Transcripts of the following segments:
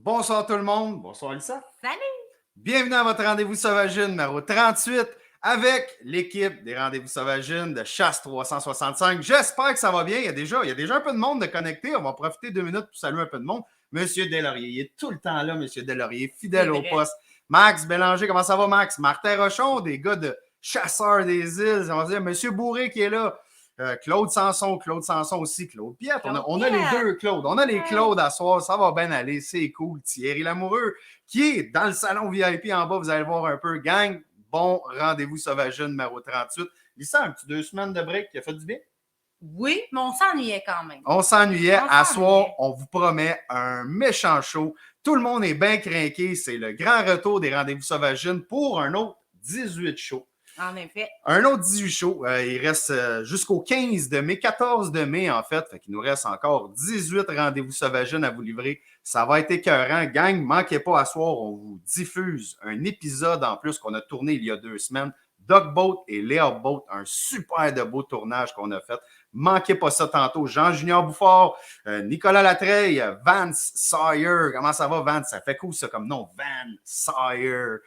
Bonsoir tout le monde. Bonsoir Lisa. Salut! Bienvenue à votre rendez-vous sauvagine numéro 38 avec l'équipe des rendez-vous sauvagines de Chasse 365. J'espère que ça va bien. Il y a déjà un peu de monde de connecté. On va profiter 2 minutes pour saluer un peu de monde. Monsieur Delaurier, il est tout le temps là, Monsieur Delaurier, fidèle au poste. Max Bélanger, comment ça va Max? Martin Rochon, des gars de Chasseurs des îles. On va dire Monsieur Bourré qui est là. Claude Sanson aussi, Claude Piette. On a les deux Claude. On a les Claude à soir, ça va bien aller, c'est cool. Thierry Lamoureux, qui est dans le salon VIP en bas, vous allez voir un peu. Gang, bon rendez-vous sauvagine numéro 38. Lisa, un petit 2 semaines de break qui a fait du bien? Oui, mais on s'ennuyait quand même. On s'ennuyait. À soir, on vous promet un méchant show. Tout le monde est bien craqué. C'est le grand retour des rendez-vous sauvagines pour un autre 18 shows. En effet. Un autre 18 shows. Il reste jusqu'au 15 de mai, 14 de mai en fait. Fait qu'il nous reste encore 18 rendez-vous sauvagines à vous livrer. Ça va être écœurant. Gang, manquez pas à soir. On vous diffuse un épisode en plus qu'on a tourné il y a 2 semaines. Dog Boat et Léa Boat, un super de beau tournage qu'on a fait. Manquez pas ça tantôt. Jean-Junior Bouffard, Nicolas Latreille, Vance Sawyer. Comment ça va, Vance? Ça fait cool ça comme nom. Vance Sawyer.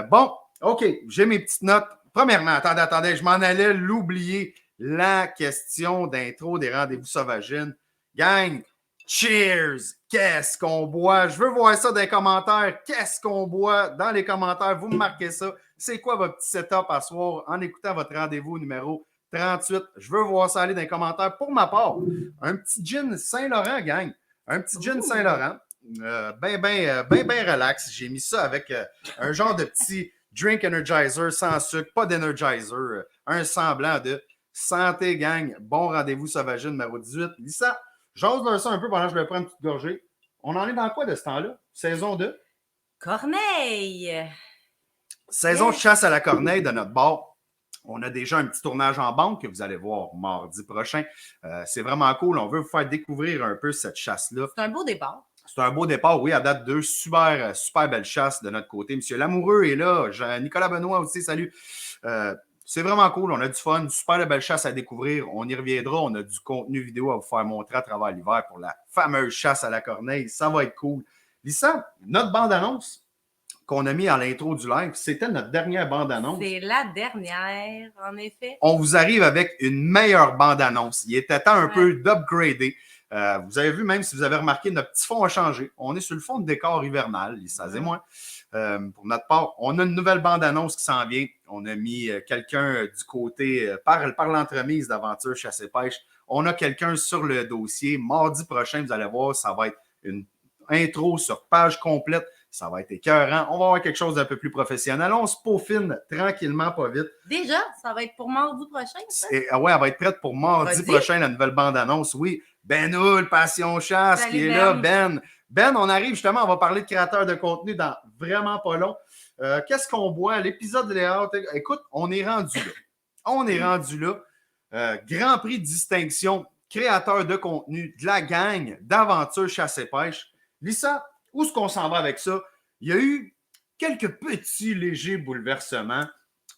Bon, OK, j'ai mes petites notes. Premièrement, attendez, je m'en allais l'oublier. La question d'intro des rendez-vous sauvagines. Gang, cheers! Qu'est-ce qu'on boit? Je veux voir ça dans les commentaires. Qu'est-ce qu'on boit? Dans les commentaires, vous me marquez ça. C'est quoi votre petit setup à soir en écoutant votre rendez-vous numéro 38? Je veux voir ça aller dans les commentaires. Pour ma part, un petit gin Saint-Laurent, gang. Un petit gin Saint-Laurent. Ben relax. J'ai mis ça avec un genre de petit drink energizer sans sucre, pas d'energizer. Un semblant de santé, gang. Bon rendez-vous sauvagine numéro 18. Lisa, j'ose ça un peu pendant que je vais prendre une petite gorgée. On en est dans quoi de ce temps-là? Saison 2? Corneille! Saison de chasse à la corneille de notre bord. On a déjà un petit tournage en banque que vous allez voir mardi prochain. C'est vraiment cool. On veut vous faire découvrir un peu cette chasse-là. C'est un beau départ. C'est un beau départ, oui, à date de super belle chasse de notre côté. Monsieur Lamoureux est là. Nicolas Benoît aussi, salut. C'est vraiment cool. On a du fun, super belle chasse à découvrir. On y reviendra. On a du contenu vidéo à vous faire montrer à travers l'hiver pour la fameuse chasse à la corneille. Ça va être cool. Lisa, notre bande-annonce qu'on a mis à l'intro du live, c'était notre dernière bande-annonce. C'est la dernière, en effet. On vous arrive avec une meilleure bande-annonce. Il était temps un peu d'upgrader. Vous avez vu, même si vous avez remarqué, notre petit fond a changé. On est sur le fond de décor hivernal, Lisa et moi. Pour notre part, on a une nouvelle bande-annonce qui s'en vient. On a mis quelqu'un du côté, par l'entremise d'Aventure Chasse et Pêche, on a quelqu'un sur le dossier. Mardi prochain, vous allez voir, ça va être une intro sur page complète. Ça va être écœurant. On va avoir quelque chose d'un peu plus professionnel. On se peaufine tranquillement, pas vite. Déjà, ça va être pour mardi prochain, ça? Ouais, elle va être prête pour mardi prochain, la nouvelle bande-annonce. Oui, Ben Hull, Passion Chasse, salut, qui est là. Ben, on arrive justement, on va parler de créateurs de contenu dans vraiment pas long. Qu'est-ce qu'on boit? L'épisode de Léa, écoute, on est rendu là. On est rendu là. Grand prix de distinction, créateur de contenu de la gang d'Aventure Chasse et Pêche. Lisa, où est-ce qu'on s'en va avec ça? Il y a eu quelques petits légers bouleversements.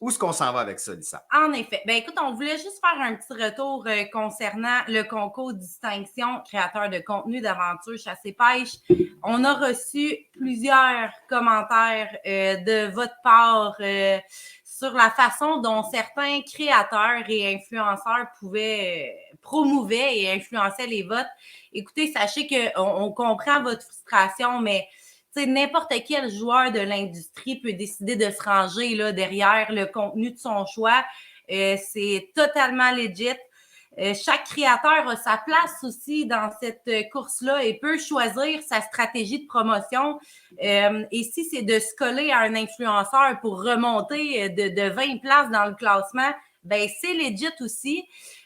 Où est-ce qu'on s'en va avec ça, Lisa? En effet. Ben écoute, on voulait juste faire un petit retour concernant le concours distinction créateur de contenu d'aventure chasse et pêche. On a reçu plusieurs commentaires de votre part sur la façon dont certains créateurs et influenceurs promouvaient et influençaient les votes. Écoutez, sachez qu'on comprend votre frustration, mais n'importe quel joueur de l'industrie peut décider de se ranger là, derrière le contenu de son choix. C'est totalement legit. Chaque créateur a sa place aussi dans cette course-là et peut choisir sa stratégie de promotion. Et si c'est de se coller à un influenceur pour remonter de 20 places dans le classement, ben c'est legit aussi.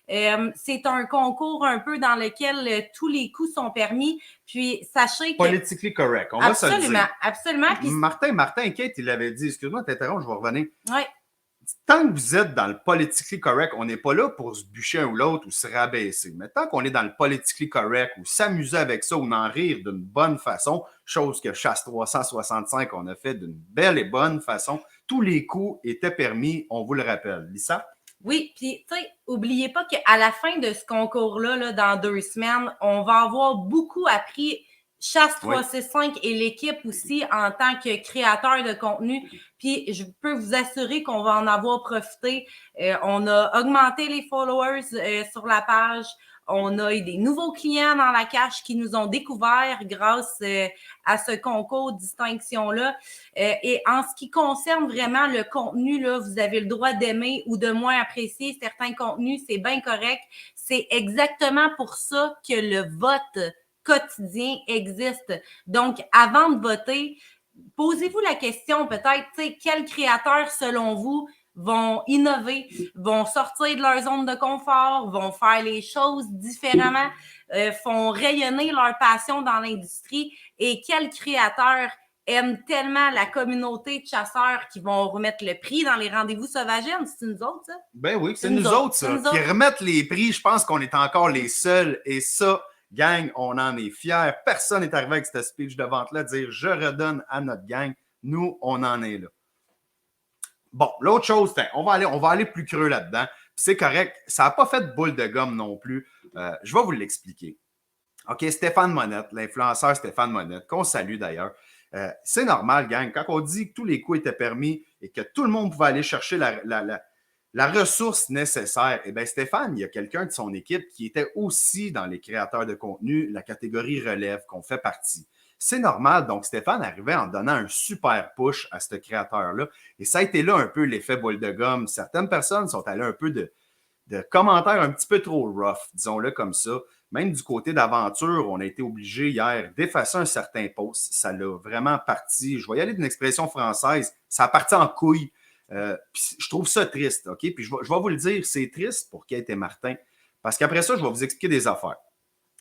C'est un concours un peu dans lequel tous les coups sont permis. Puis, sachez que... Politically correct, on va se le dire. Absolument. Puis... Martin Kate, il avait dit, excuse-moi, t'interromps, je vais revenir. Oui. Tant que vous êtes dans le politically correct, on n'est pas là pour se bûcher un ou l'autre ou se rabaisser. Mais tant qu'on est dans le politically correct ou s'amuser avec ça ou en rire d'une bonne façon, chose que Chasse 365, on a fait d'une belle et bonne façon, tous les coups étaient permis, on vous le rappelle. Lisa? Oui, puis tu sais, oubliez pas qu'à la fin de ce concours-là, là, dans 2 semaines, on va avoir beaucoup appris Chasse 365 et l'équipe aussi en tant que créateur de contenu. Puis je peux vous assurer qu'on va en avoir profité. On a augmenté les followers sur la page. On a eu des nouveaux clients dans la cache qui nous ont découvert grâce à ce concours distinction-là. Et en ce qui concerne vraiment le contenu, là, vous avez le droit d'aimer ou de moins apprécier certains contenus, c'est bien correct. C'est exactement pour ça que le vote quotidien existe. Donc, avant de voter, posez-vous la question peut-être, quels créateurs, selon vous, vont innover, vont sortir de leur zone de confort, vont faire les choses différemment, font rayonner leur passion dans l'industrie et quels créateurs aiment tellement la communauté de chasseurs qui vont remettre le prix dans les rendez-vous sauvagenes. C'est nous autres, ça? Ben oui, c'est nous autres, ça. Qui remettent les prix, je pense qu'on est encore les seuls. Et ça, gang, on en est fiers. Personne n'est arrivé avec cette speech de vente-là, dire je redonne à notre gang. Nous, on en est là. Bon, l'autre chose, on va aller plus creux là-dedans. C'est correct, ça n'a pas fait de boule de gomme non plus. Je vais vous l'expliquer. OK, Stéphane Monette, l'influenceur Stéphane Monette, qu'on salue d'ailleurs. C'est normal, gang, quand on dit que tous les coups étaient permis et que tout le monde pouvait aller chercher la ressource nécessaire, eh bien, Stéphane, il y a quelqu'un de son équipe qui était aussi dans les créateurs de contenu, la catégorie relève, qu'on fait partie. C'est normal, donc Stéphane arrivait en donnant un super push à ce créateur-là. Et ça a été là un peu l'effet boule de gomme. Certaines personnes sont allées un peu de commentaires un petit peu trop rough, disons-le comme ça. Même du côté d'aventure, on a été obligé hier d'effacer un certain post. Ça l'a vraiment parti. Je vais y aller d'une expression française. Ça a parti en couille. Puis je trouve ça triste, OK? Puis je vais vous le dire, c'est triste pour Kate et Martin. Parce qu'après ça, je vais vous expliquer des affaires.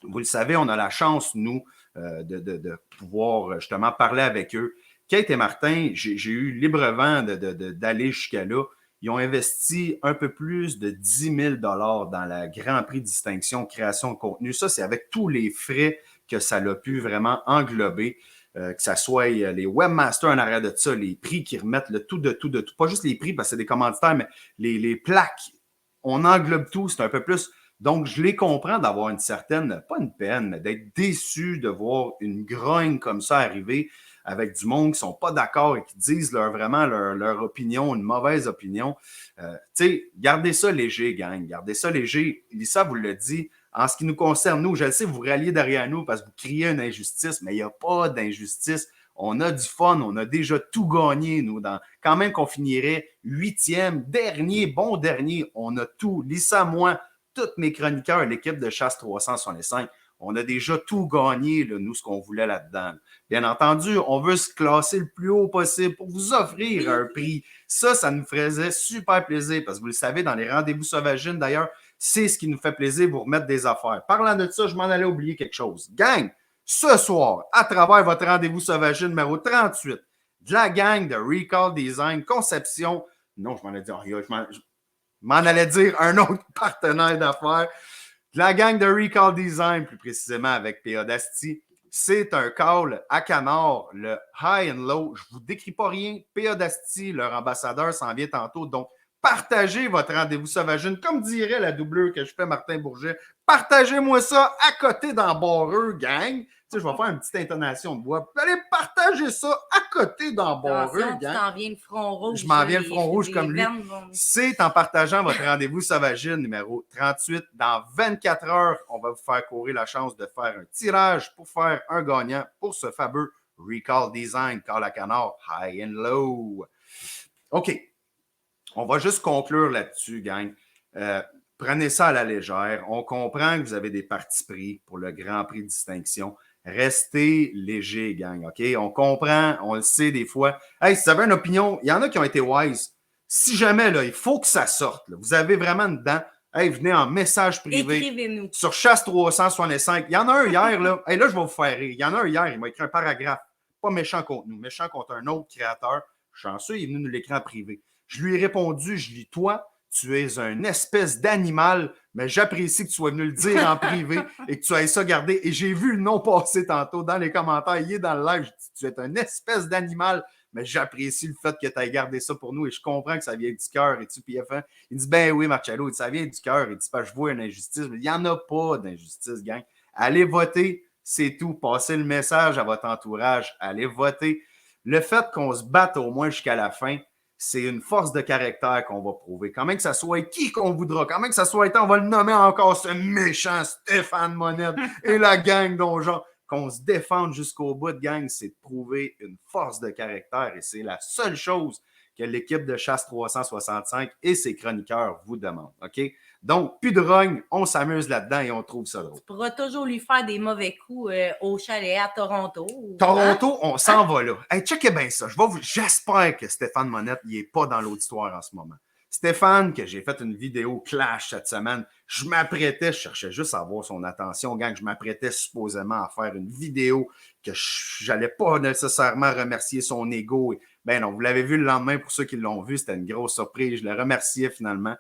Vous le savez, on a la chance, nous, de pouvoir justement parler avec eux. Kate et Martin, j'ai eu libre vent d'aller jusqu'à là. Ils ont investi un peu plus de 10 000 dans la Grand Prix Distinction Création de contenu. Ça, c'est avec tous les frais que ça a pu vraiment englober. Que ça soit les webmasters en arrière de ça, les prix qui remettent le tout de tout. Pas juste les prix parce que c'est des commanditaires, mais les plaques. On englobe tout, c'est un peu plus. Donc, je les comprends d'avoir une certaine, pas une peine, mais d'être déçu de voir une grogne comme ça arriver avec du monde qui ne sont pas d'accord et qui disent vraiment leur opinion, une mauvaise opinion. Tu sais, gardez ça léger, gang. Gardez ça léger. Lisa vous le dit. En ce qui nous concerne, nous, je le sais, vous ralliez derrière nous parce que vous criez une injustice, mais il n'y a pas d'injustice. On a du fun, on a déjà tout gagné, nous. Quand même qu'on finirait 8e, bon dernier, on a tout. Lisa, moi, tous mes chroniqueurs, l'équipe de Chasse 365, on a déjà tout gagné, là, nous, ce qu'on voulait là-dedans. Bien entendu, on veut se classer le plus haut possible pour vous offrir un prix. Ça nous faisait super plaisir parce que vous le savez, dans les rendez-vous sauvagines, d'ailleurs, c'est ce qui nous fait plaisir, vous remettre des affaires. Parlant de ça, je m'en allais oublier quelque chose. Gang, ce soir, à travers votre rendez-vous sauvagine numéro 38, de la gang de Recall Design, Conception, non, je m'en allais dire, je m'en allais dire un autre partenaire d'affaires, de la gang de Recall Design, plus précisément avec P.A. Dasti. C'est un call à Canard, le high and low. Je ne vous décris pas rien. P.A. Dasti, leur ambassadeur, s'en vient tantôt. Donc, partagez votre rendez-vous sauvagine, comme dirait la doublure que je fais, Martin Bourget. Partagez-moi ça à côté dans Barreux, gang. Tu sais, je vais faire une petite intonation de voix. Allez partager ça à côté dans Barreux, gang. Tu t'en viens le front rouge. Je m'en viens le front rouge comme lui. C'est en partageant votre rendez-vous sauvagine numéro 38. Dans 24 heures, on va vous faire courir la chance de faire un tirage pour faire un gagnant pour ce fameux Recall Design, Call à Canard, High and Low. OK. On va juste conclure là-dessus, gang. Prenez ça à la légère. On comprend que vous avez des partis pris pour le Grand Prix de distinction. Restez léger, gang, OK? On comprend, on le sait des fois. Hey, si vous avez une opinion, il y en a qui ont été wise. Si jamais, là, il faut que ça sorte. Là, vous avez vraiment dedans. Hey, venez en message privé. Écrivez-nous. Sur Chasse 365. Il y en a un hier, là. Hey, là, je vais vous faire rire. Il y en a un hier, il m'a écrit un paragraphe. Pas méchant contre nous, méchant contre un autre créateur. Chanceux, il est venu nous l'écrire en privé. Je lui ai répondu, je dis, toi, tu es une espèce d'animal, mais j'apprécie que tu sois venu le dire en privé et que tu aies ça gardé. Et j'ai vu le nom passer tantôt dans les commentaires. Il est dans le live. Je dis, tu es une espèce d'animal, mais j'apprécie le fait que tu aies gardé ça pour nous et je comprends que ça vient du cœur. Et tu, PF1, il dit, ben oui, Marcello, ça vient du cœur. Il dit, je vois une injustice. Mais il n'y en a pas d'injustice, gang. Allez voter. C'est tout. Passez le message à votre entourage. Allez voter. Le fait qu'on se batte au moins jusqu'à la fin, c'est une force de caractère qu'on va prouver. Quand même que ça soit qui qu'on voudra, quand même que ça soit, on va le nommer encore, ce méchant Stéphane Monette et la gang Donjon. Qu'on se défende jusqu'au bout de gang, c'est de prouver une force de caractère et c'est la seule chose que l'équipe de Chasse 365 et ses chroniqueurs vous demandent. OK? Donc, plus de rogne, on s'amuse là-dedans et on trouve ça drôle. Tu pourras toujours lui faire des mauvais coups au chalet à Toronto. Toronto, on s'en va là. Hey, checkez bien ça. J'espère que Stéphane Monette n'est pas dans l'auditoire en ce moment. Stéphane, que j'ai fait une vidéo clash cette semaine, je cherchais juste à avoir son attention, gang, je m'apprêtais supposément à faire une vidéo que j'allais pas nécessairement remercier son ego. Ben non, vous l'avez vu le lendemain, pour ceux qui l'ont vu, c'était une grosse surprise. Je le remerciais finalement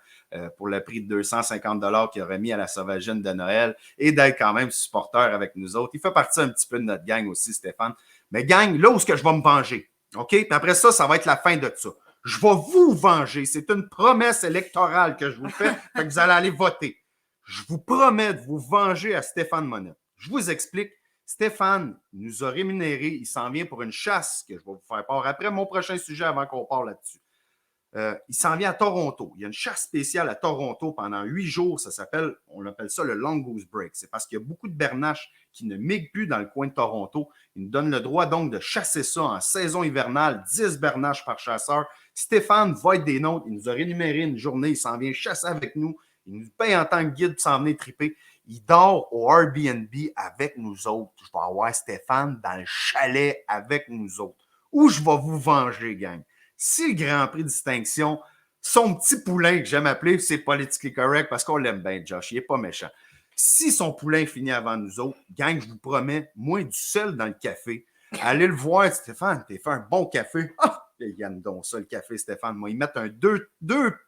pour le prix de 250 $ qu'il a remis à la Sauvagine de Noël et d'être quand même supporter avec nous autres. Il fait partie un petit peu de notre gang aussi, Stéphane. Mais gang, là où est-ce que je vais me venger, OK? Puis après ça, ça va être la fin de ça. Je vais vous venger. C'est une promesse électorale que je vous fais. Fait que vous allez aller voter. Je vous promets de vous venger à Stéphane Monette. Je vous explique. Stéphane nous a rémunéré. Il s'en vient pour une chasse que je vais vous faire part après mon prochain sujet avant qu'on parle là-dessus. Il s'en vient à Toronto. Il y a une chasse spéciale à Toronto pendant 8 jours. On appelle ça le Long Goose Break. C'est parce qu'il y a beaucoup de bernaches qui ne migrent plus dans le coin de Toronto. Il nous donne le droit donc de chasser ça en saison hivernale, 10 bernaches par chasseur. Stéphane va être des nôtres. Il nous a rémunéré une journée. Il s'en vient chasser avec nous. Il nous paye en tant que guide pour s'en venir triper. Il dort au Airbnb avec nous autres. Je vais avoir Stéphane dans le chalet avec nous autres. Où je vais vous venger, gang. Si le Grand Prix de distinction, son petit poulain que j'aime appeler, c'est politically correct parce qu'on l'aime bien, Josh, il n'est pas méchant. Si son poulain finit avant nous autres, gang, je vous promets, moi du seul dans le café, allez le voir, Stéphane, t'as fait un bon café. Ah, il y a donc ça, le café, Stéphane. Moi, ils mettent deux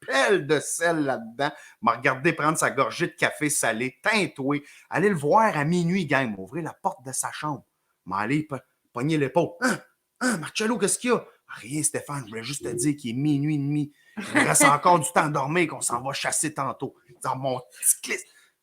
pelles de sel là-dedans. M'a regardé prendre sa gorgée de café salé, teintoué. Allez le voir à minuit, gang, m'ouvrir la porte de sa chambre. M'aller pogner l'épaule. Marcello, qu'est-ce qu'il y a? Rien, Stéphane, je voulais juste te dire qu'il est minuit et demi. Il reste encore du temps à dormir, qu'on s'en va chasser tantôt. Dans mon petit clic.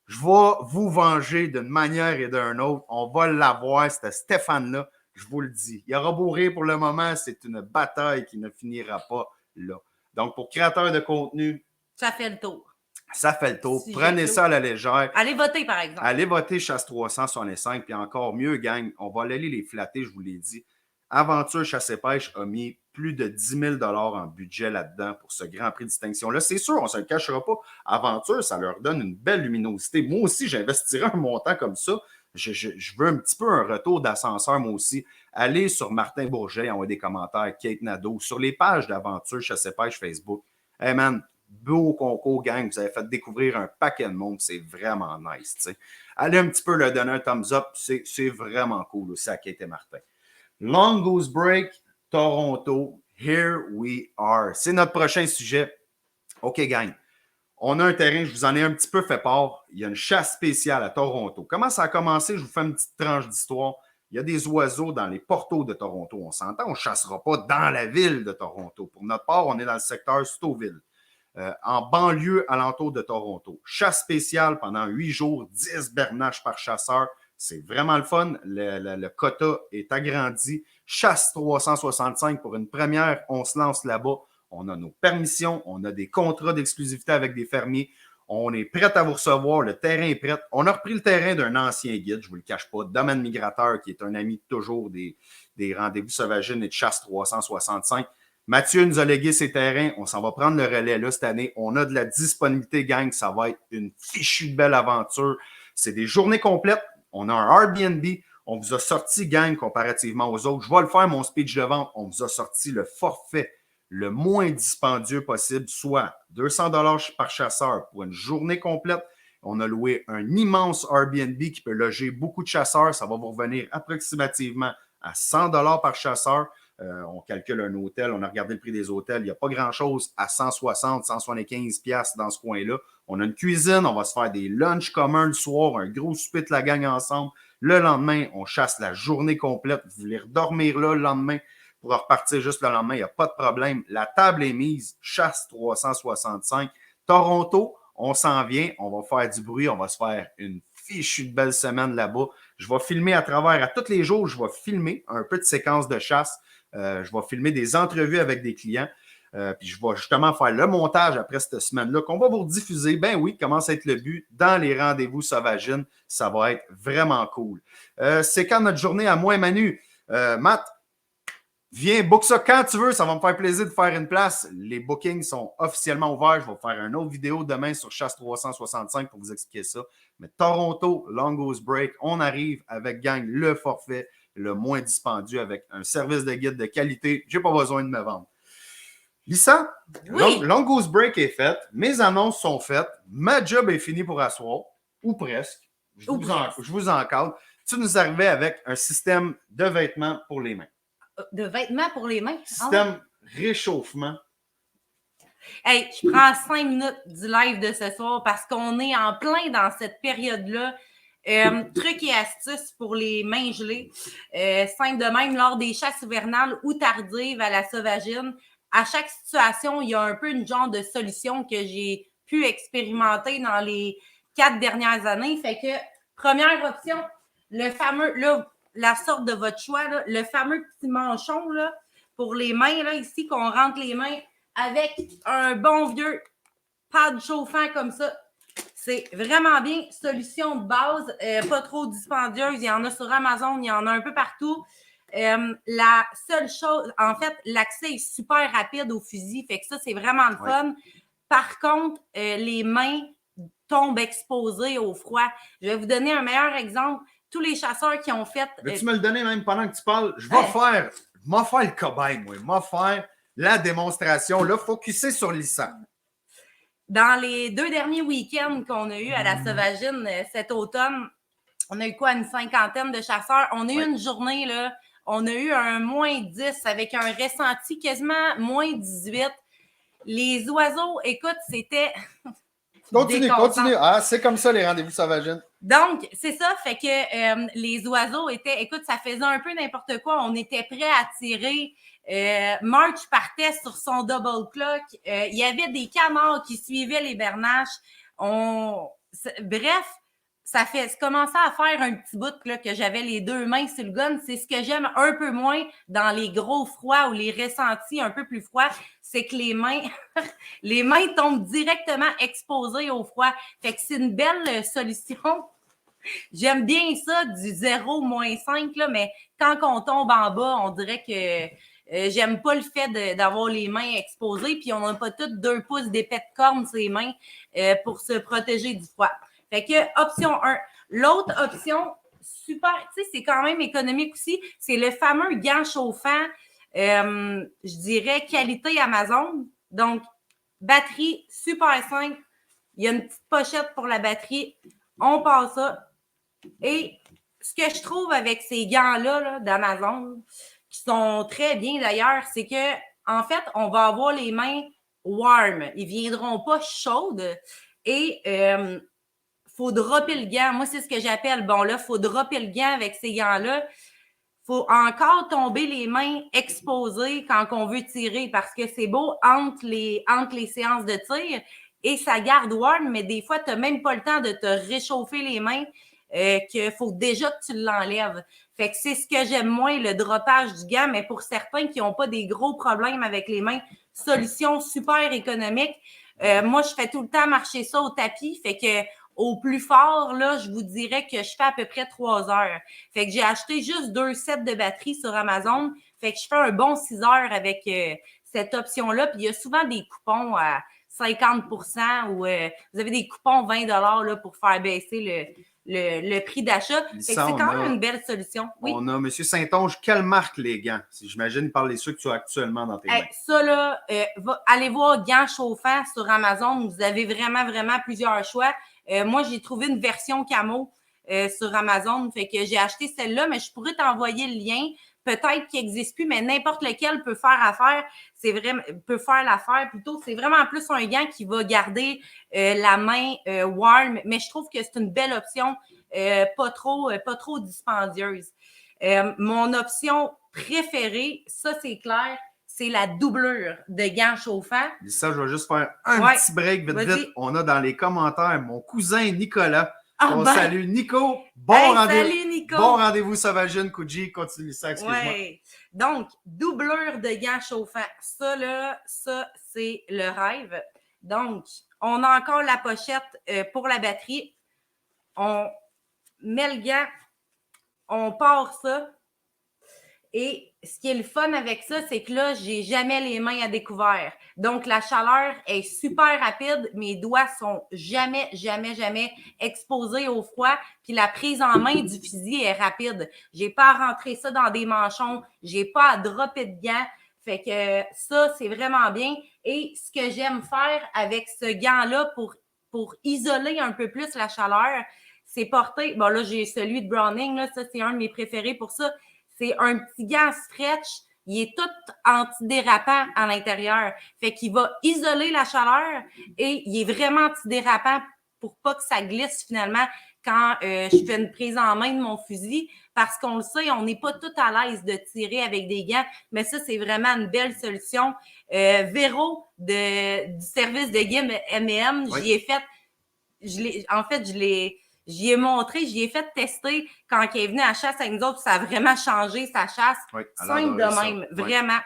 Je vais vous venger d'une manière et d'une autre. On va l'avoir, c'est Stéphane-là, je vous le dis. Il aura beau rire pour le moment, c'est une bataille qui ne finira pas là. Donc, pour créateurs de contenu, ça fait le tour. Ça fait le tour. Prenez ça à la légère. Allez voter, par exemple. Allez voter Chasse 365, puis encore mieux, gang, on va aller les flatter, je vous l'ai dit. Aventure Chasse et Pêche a mis plus de 10 000 $ en budget là-dedans pour ce Grand Prix de distinction-là. C'est sûr, on ne se le cachera pas. Aventure, ça leur donne une belle luminosité. Moi aussi, j'investirais un montant comme ça. Je veux un petit peu un retour d'ascenseur, moi aussi. Allez sur Martin Bourget, envoyez des commentaires, Kate Nadeau, sur les pages d'Aventure Chasse et Pêche Facebook. Hey man, beau concours, gang. Vous avez fait découvrir un paquet de monde. C'est vraiment nice. T'sais. Allez un petit peu leur donner un thumbs up. C'est vraiment cool aussi à Kate et Martin. Long Goose Break, Toronto, here we are. C'est notre prochain sujet. OK, gang. On a un terrain, je vous en ai un petit peu fait part. Il y a une chasse spéciale à Toronto. Comment ça a commencé? Je vous fais une petite tranche d'histoire. Il y a des oiseaux dans les portos de Toronto. On s'entend, on ne chassera pas dans la ville de Toronto. Pour notre part, on est dans le secteur Stouffville, en banlieue alentour de Toronto. Chasse spéciale pendant 8 jours, 10 bernaches par chasseur. C'est vraiment le fun. Le quota est agrandi. Chasse 365 pour une première. On se lance là-bas. On a nos permissions. On a des contrats d'exclusivité avec des fermiers. On est prêt à vous recevoir. Le terrain est prêt. On a repris le terrain d'un ancien guide, je ne vous le cache pas, Domaine Migrateur, qui est un ami toujours des rendez-vous sauvagines et de chasse 365. Mathieu nous a légué ses terrains. On s'en va prendre le relais là cette année. On a de la disponibilité, gang. Ça va être une fichue belle aventure. C'est des journées complètes. On a un Airbnb. On vous a sorti, gang, comparativement aux autres. Je vais le faire, mon speech de vente. On vous a sorti le forfait le moins dispendieux possible, soit 200 $ par chasseur pour une journée complète. On a loué un immense Airbnb qui peut loger beaucoup de chasseurs. Ça va vous revenir approximativement à 100 $ par chasseur. On calcule un hôtel, on a regardé le prix des hôtels. Il n'y a pas grand-chose à 160, 175 piastres dans ce coin-là. On a une cuisine, on va se faire des lunchs communs le soir, un gros souper de la gang ensemble. Le lendemain, on chasse la journée complète. Vous voulez redormir là le lendemain pour repartir juste le lendemain, il n'y a pas de problème. La table est mise, chasse 365. Toronto, on s'en vient, on va faire du bruit, on va se faire une fichue de belle semaine là-bas. Je vais filmer à travers, à tous les jours, je vais filmer un peu de séquences de chasse. Je vais filmer des entrevues avec des clients. Puis je vais justement faire le montage après cette semaine-là qu'on va vous diffuser. Ben oui, commence à être le but dans les rendez-vous Sauvagine. Ça va être vraiment cool. C'est quand notre journée à moi, Manu? Matt, viens, book ça quand tu veux. Ça va me faire plaisir de faire une place. Les bookings sont officiellement ouverts. Je vais faire une autre vidéo demain sur Chasse 365 pour vous expliquer ça. Mais Toronto, Longos Break, on arrive avec gang le forfait le moins dispendieux avec un service de guide de qualité. Je n'ai pas besoin de me vendre. Lisa, Oui. Long Goose Break est faite, mes annonces sont faites, ma job est finie pour asseoir, ou presque. Je vous encadre. Tu nous arrivais avec un système de vêtements pour les mains. De vêtements pour les mains? Système réchauffement. Hey, je prends 5 minutes du live de ce soir parce qu'on est en plein dans cette période-là. Trucs et astuces pour les mains gelées. Simple de même, lors des chasses hivernales ou tardives à la sauvagine, à chaque situation, il y a un peu une genre de solution que j'ai pu expérimenter dans les 4 dernières années. Fait que, première option, le fameux, là, la sorte de votre choix, là, le fameux petit manchon là, pour les mains, là, ici, qu'on rentre les mains avec un bon vieux pad chauffant comme ça. C'est vraiment bien. Solution de base, pas trop dispendieuse. Il y en a sur Amazon, il y en a un peu partout. La seule chose, en fait, l'accès est super rapide au fusil. Fait que ça, c'est vraiment le fun. Ouais. Par contre, les mains tombent exposées au froid. Je vais vous donner un meilleur exemple. Tous les chasseurs qui ont fait... Veux-tu me le donner même pendant que tu parles? Je vais faire le cobaye, moi. Je vais faire la démonstration. Là, focusser sur Lisa. Dans les 2 derniers week-ends qu'on a eu à la Sauvagine cet automne, on a eu quoi, une 50aine de chasseurs. On a eu une journée, là, on a eu un -10 avec un ressenti quasiment -18. Les oiseaux, écoute, c'était... Continue. Ah, c'est comme ça les rendez-vous Sauvagine. Donc, c'est ça, fait que les oiseaux étaient... Écoute, ça faisait un peu n'importe quoi. On était prêts à tirer... March partait sur son double clock. Il y avait des canards qui suivaient les bernaches. Bref, ça commençait à faire un petit bout là, que j'avais les 2 mains sur le gun. C'est ce que j'aime un peu moins dans les gros froids ou les ressentis un peu plus froids, c'est que les mains, les mains tombent directement exposées au froid. Fait que c'est une belle solution. J'aime bien ça du 0 -5, là, mais quand on tombe en bas, on dirait que j'aime pas le fait d'avoir les mains exposées, puis on n'a pas toutes 2 pouces d'épais de corne sur les mains pour se protéger du froid. Fait que, option 1. L'autre option, super, tu sais, c'est quand même économique aussi, c'est le fameux gant chauffant, je dirais qualité Amazon. Donc, batterie super simple. Il y a une petite pochette pour la batterie. On passe ça. Et ce que je trouve avec ces gants-là là, d'Amazon, qui sont très bien d'ailleurs, c'est que en fait, on va avoir les mains warm. Ils ne viendront pas chaudes. Et faut dropper le gant. Moi, c'est ce que j'appelle. Bon, là, il faut dropper le gant avec ces gants-là. Il faut encore tomber les mains exposées quand on veut tirer parce que c'est beau entre les séances de tir et ça garde warm, mais des fois, tu n'as même pas le temps de te réchauffer les mains. Qu'il faut déjà que tu l'enlèves. Fait que c'est ce que j'aime moins, le droppage du gant, mais pour certains qui n'ont pas des gros problèmes avec les mains, solution super économique. Moi, je fais tout le temps marcher ça au tapis, fait que au plus fort, là, je vous dirais que je fais à peu près 3 heures. Fait que j'ai acheté juste 2 sets de batterie sur Amazon, fait que je fais un bon 6 heures avec cette option-là, puis il y a souvent des coupons à 50% ou vous avez des coupons 20$ là, pour faire baisser le prix d'achat. C'est quand même une belle solution. Oui. On a M. Saint-Onge. Quelle marque les gants? J'imagine par les ceux que tu as actuellement dans tes mains. Ça, là, allez voir gants chauffants sur Amazon. Vous avez vraiment, vraiment plusieurs choix. Moi, j'ai trouvé une version camo sur Amazon. Fait que j'ai acheté celle-là, mais je pourrais t'envoyer le lien. Peut-être qu'il n'existe plus, mais n'importe lequel peut faire affaire. C'est vraiment peut faire l'affaire plutôt. C'est vraiment plus un gant qui va garder la main warm, mais je trouve que c'est une belle option, pas trop dispendieuse. Mon option préférée, ça c'est clair, c'est la doublure de gants chauffants. Ça, je vais juste faire un petit break vite. On a dans les commentaires mon cousin Nicolas On salue Nico. Salut Nico. Bon rendez-vous Sauvagine, Kuji. Continue ça, excuse-moi. Ouais. Donc, doublure de gants chauffants. Ça, c'est le rêve. Donc, on a encore la pochette pour la batterie. On met le gant, on part ça. Et ce qui est le fun avec ça, c'est que là, j'ai jamais les mains à découvert. Donc, la chaleur est super rapide. Mes doigts sont jamais exposés au froid. Puis la prise en main du fusil est rapide. J'ai pas à rentrer ça dans des manchons. J'ai pas à dropper de gants. Fait que ça, c'est vraiment bien. Et ce que j'aime faire avec ce gant-là pour isoler un peu plus la chaleur, c'est porter... Bon, là, j'ai celui de Browning. Là, ça, c'est un de mes préférés pour ça. C'est un petit gant stretch. Il est tout antidérapant à l'intérieur. Fait qu'il va isoler la chaleur et il est vraiment antidérapant pour pas que ça glisse finalement quand je fais une prise en main de mon fusil. Parce qu'on le sait, on n'est pas tout à l'aise de tirer avec des gants. Mais ça, c'est vraiment une belle solution. Véro du service de Guim M&M, oui. J'y ai montré, j'y ai fait tester quand elle est venue à la chasse avec nous autres. Ça a vraiment changé sa chasse. Oui, simple de même, vraiment.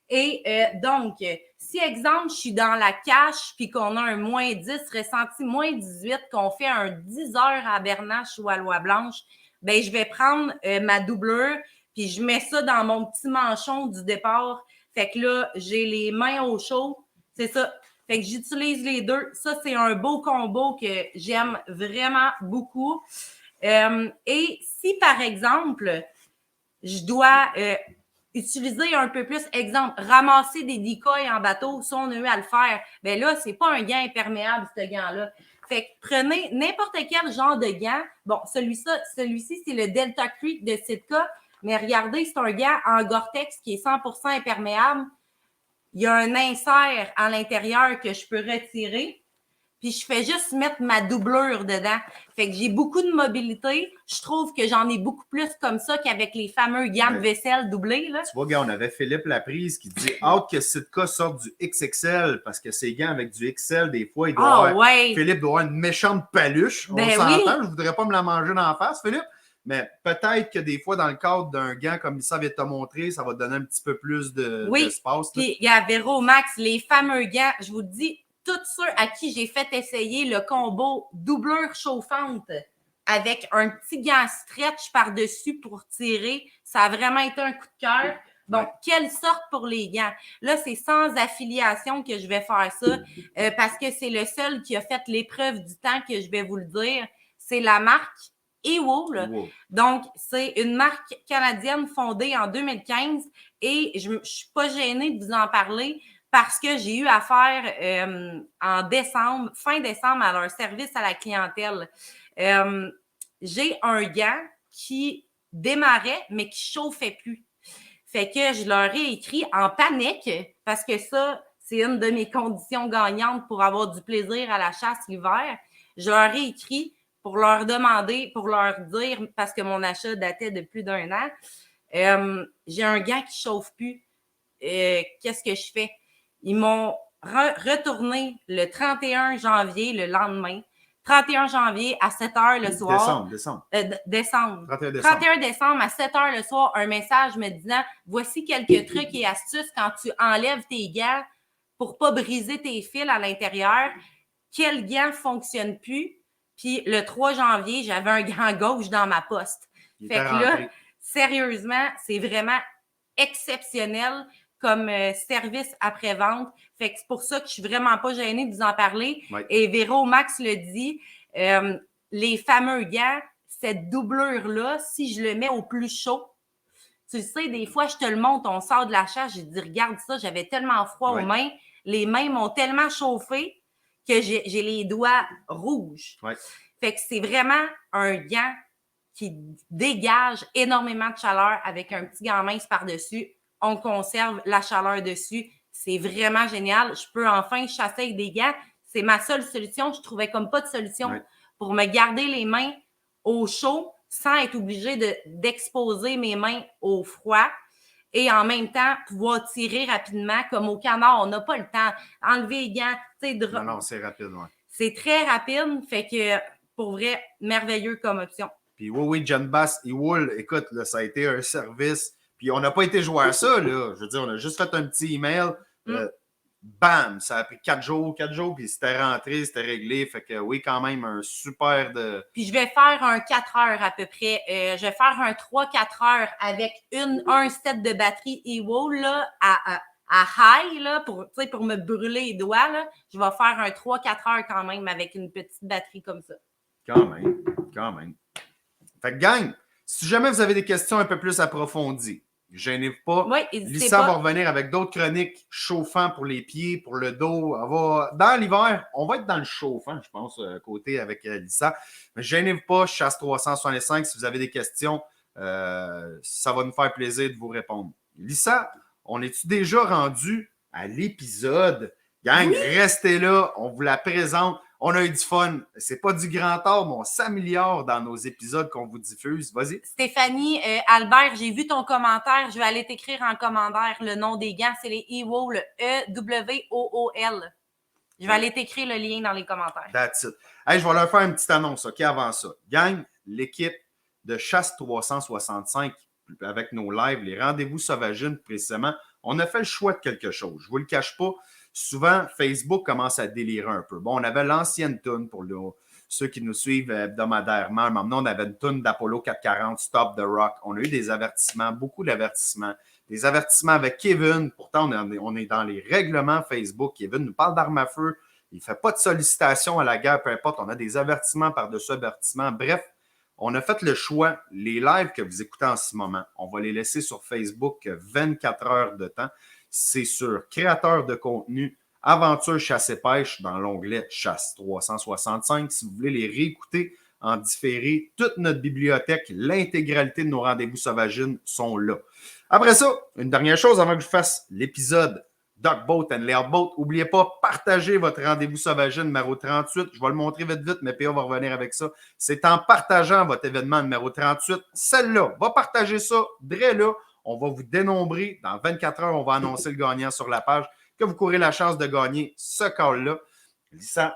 Et donc, si, exemple, je suis dans la cache puis qu'on a un moins 10 ressenti, moins 18, qu'on fait un 10 heures à Bernache ou à Loi-Blanche, ben je vais prendre ma doublure puis je mets ça dans mon petit manchon du départ. Fait que là, j'ai les mains au chaud. C'est ça. Fait que j'utilise les deux. Ça, c'est un beau combo que j'aime vraiment beaucoup. Et si, par exemple, je dois utiliser un peu plus, exemple, ramasser des decoys en bateau, ça, on a eu à le faire. Bien là, c'est pas un gant imperméable, ce gant-là. Fait que prenez n'importe quel genre de gant. Bon, celui-ci, c'est le Delta Creek de Sitka. Mais regardez, c'est un gant en Gore-Tex qui est 100% imperméable. Il y a un insert à l'intérieur que je peux retirer. Puis je fais juste mettre ma doublure dedans. Fait que j'ai beaucoup de mobilité. Je trouve que j'en ai beaucoup plus comme ça qu'avec les fameux gants de vaisselle doublés. Là. Tu vois, gars, on avait Philippe Laprise qui dit « Hâte que Sitka sorte du XXL parce que ces gants avec du XL, des fois, il doit Philippe doit avoir une méchante paluche. On s'entend, je voudrais pas me la manger dans la face, Philippe. Mais peut-être que des fois, dans le cadre d'un gant comme ça vient de te montrer, ça va te donner un petit peu plus d'espace. Puis, il y a Véro Max, les fameux gants, je vous dis, tous ceux à qui j'ai fait essayer le combo doublure chauffante avec un petit gant stretch par-dessus pour tirer, ça a vraiment été un coup de cœur. Donc, quelle sorte pour les gants? Là, c'est sans affiliation que je vais faire ça parce que c'est le seul qui a fait l'épreuve du temps que je vais vous le dire. C'est la marque Ewool. Donc, c'est une marque canadienne fondée en 2015 et je ne suis pas gênée de vous en parler parce que j'ai eu affaire en décembre, fin décembre, à leur service à la clientèle. J'ai un gant qui démarrait, mais qui ne chauffait plus. Fait que je leur ai écrit en panique parce que ça, c'est une de mes conditions gagnantes pour avoir du plaisir à la chasse l'hiver. Je leur ai écrit pour leur demander, pour leur dire, parce que mon achat datait de plus d'1 an, j'ai un gant qui ne chauffe plus. Qu'est-ce que je fais? Ils m'ont retourné le 31 janvier, le lendemain. 31 janvier à 7 h le soir. Décembre. 31 décembre à 7 h le soir, un message me disant « Voici quelques trucs et astuces quand tu enlèves tes gants pour ne pas briser tes fils à l'intérieur. Quel gant ne fonctionne plus? » Puis le 3 janvier, j'avais un gant gauche dans ma poste. Fait que là, sérieusement, c'est vraiment exceptionnel comme service après-vente. Fait que c'est pour ça que je suis vraiment pas gênée de vous en parler. Et Véro Max le dit, les fameux gants, cette doublure-là, si je le mets au plus chaud, tu le sais, des fois, je te le montre, on sort de la chasse, j'ai dit, regarde ça, j'avais tellement froid aux mains, les mains m'ont tellement chauffé que j'ai les doigts rouges. Fait que c'est vraiment un gant qui dégage énormément de chaleur avec un petit gant mince par-dessus. On conserve la chaleur dessus. C'est vraiment génial. Je peux enfin chasser avec des gants. C'est ma seule solution. Je trouvais comme pas de solution pour me garder les mains au chaud sans être obligée d'exposer mes mains au froid et en même temps pouvoir tirer rapidement. Comme au canard, on n'a pas le temps. Enlever les gants. Non, c'est rapide. C'est très rapide. Fait que pour vrai, merveilleux comme option. Puis oui, John Bass et Wool, écoute, là, ça a été un service. Puis on n'a pas été jouer à ça, là. Je veux dire, on a juste fait un petit email. Bam! Ça a pris 4 jours, puis c'était rentré, c'était réglé. Fait que oui, quand même, un super de. Puis je vais faire un 4 heures à peu près. Je vais faire un 3-4 heures avec un set de batterie Ewol là, à high là, pour me brûler les doigts. Là. Je vais faire un 3-4 heures quand même avec une petite batterie comme ça. Quand même. Fait que gang, si jamais vous avez des questions un peu plus approfondies, gênez-vous pas. Oui, Lisa va revenir avec d'autres chroniques chauffant pour les pieds, pour le dos. Dans l'hiver, on va être dans le chauffant, je pense, côté avec Lisa. Mais gênez-vous pas, Chasse 365, si vous avez des questions, ça va nous faire plaisir de vous répondre. Lisa, on est-tu déjà rendu à l'épisode? Gang, restez là, on vous la présente. On a eu du fun. C'est pas du grand art, mais on s'améliore dans nos épisodes qu'on vous diffuse. Vas-y. Stéphanie, Albert, j'ai vu ton commentaire. Je vais aller t'écrire en commentaire le nom des gants. C'est les Ewol, E-W-O-O-L. Je vais aller t'écrire le lien dans les commentaires. That's it. Hey, je vais leur faire une petite annonce, OK, avant ça. Gang, l'équipe de Chasse 365, avec nos lives, les rendez-vous sauvageines précisément, on a fait le choix de quelque chose. Je ne vous le cache pas. Souvent, Facebook commence à délirer un peu. Bon, on avait l'ancienne toune pour ceux qui nous suivent hebdomadairement. Maintenant, on avait une toune d'Apollo 440, Stop the Rock. On a eu des avertissements, beaucoup d'avertissements. Des avertissements avec Kevin. Pourtant, on est dans les règlements Facebook. Kevin nous parle d'armes à feu. Il ne fait pas de sollicitation à la guerre, peu importe. On a des avertissements par-dessus avertissements. Bref, on a fait le choix. Les lives que vous écoutez en ce moment, on va les laisser sur Facebook 24 heures de temps. C'est sur créateur de contenu, Aventure Chasse et Pêche dans l'onglet Chasse 365. Si vous voulez les réécouter en différé, toute notre bibliothèque, l'intégralité de nos rendez-vous sauvagines sont là. Après ça, une dernière chose avant que je fasse l'épisode Dog Boat and Layout Boat. N'oubliez pas, partagez votre rendez-vous sauvagine numéro 38. Je vais le montrer vite, mais PA va revenir avec ça. C'est en partageant votre événement numéro 38. Celle-là, va partager ça, dès là. On va vous dénombrer. Dans 24 heures, on va annoncer le gagnant sur la page que vous courez la chance de gagner ce call-là. Lisa,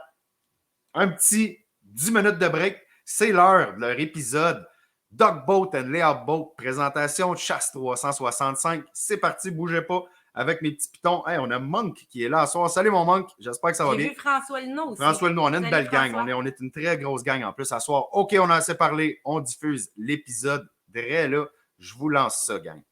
un petit 10 minutes de break. C'est l'heure de leur épisode Dog Boat and Layout Boat. Présentation de Chasse 365. C'est parti, bougez pas avec mes petits pitons. Hey, on a Monk qui est là ce soir. Salut mon Monk, j'espère que ça va bien. J'ai vu François Lenaud aussi. François Lenaud, on a une belle gang. François. On est une très grosse gang en plus ce soir. OK, on a assez parlé. On diffuse l'épisode. Dès là, je vous lance ça, gang.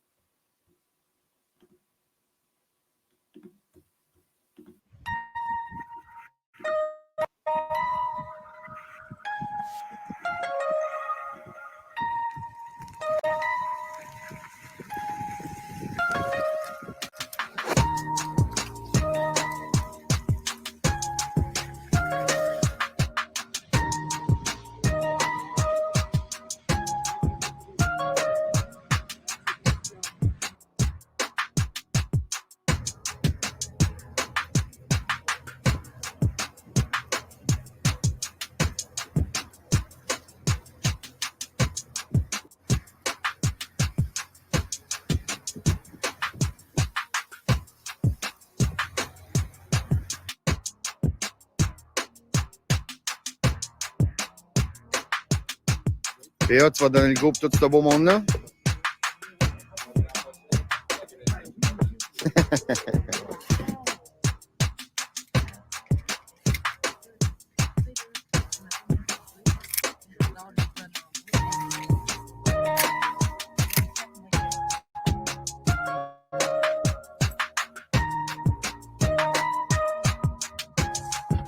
PA, tu vas donner le go pour tout ce beau monde-là?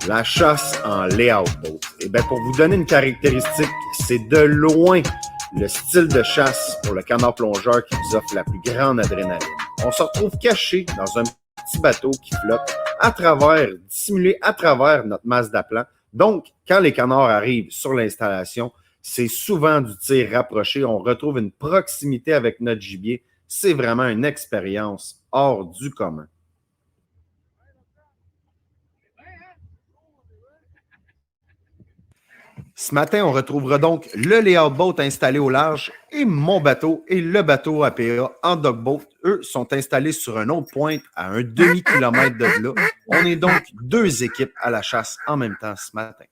La chasse en layout boat. Eh bien, pour vous donner une caractéristique, c'est de loin le style de chasse pour le canard plongeur qui vous offre la plus grande adrénaline. On se retrouve caché dans un petit bateau qui flotte dissimulé à travers notre masse d'aplan. Donc, quand les canards arrivent sur l'installation, c'est souvent du tir rapproché. On retrouve une proximité avec notre gibier. C'est vraiment une expérience hors du commun. Ce matin, on retrouvera donc le layout boat installé au large et mon bateau et le bateau APA en dog boat. Eux sont installés sur un autre pointe à un demi-kilomètre de là. On est donc deux équipes à la chasse en même temps ce matin.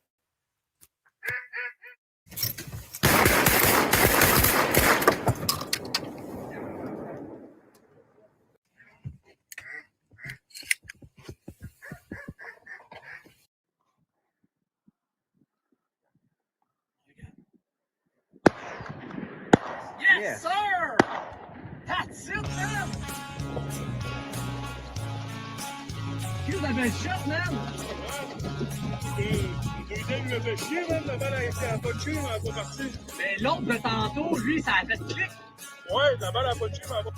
Yes, sir! That's it, man! Qu'est-ce que t'avais shot, man? Deuxième me fait chier, man. La balle a été à pas de chier, mais elle n'est pas partie. Mais l'autre de tantôt, lui, ça a fait clic. Ouais, la balle a pas de chier, mais elle va.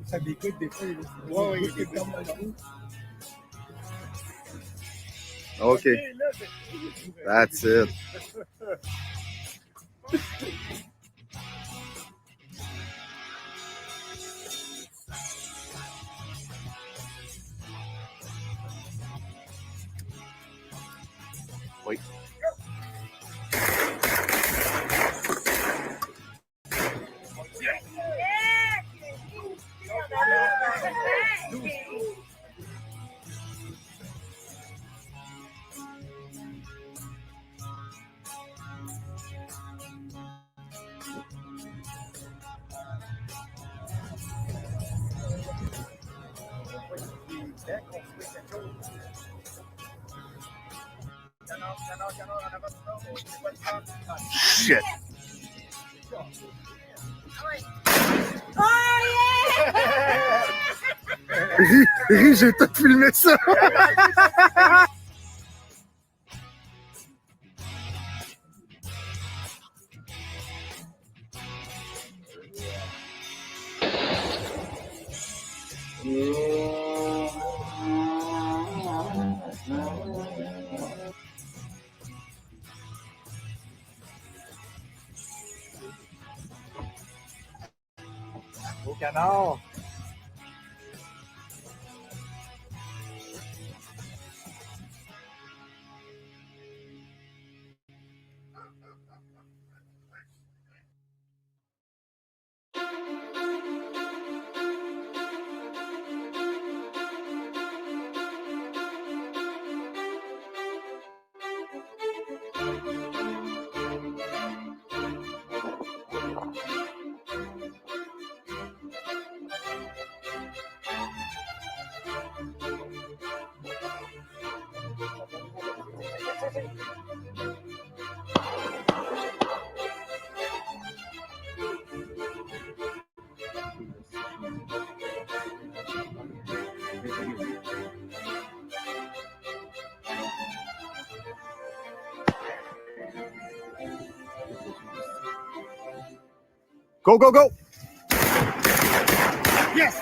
Ça découte des fois, il y a des pertes dans le roue. OK. That's it. Oui. Shit. Ri, j'ai tout filmé ça. Au canard. Go, go, go! Yes!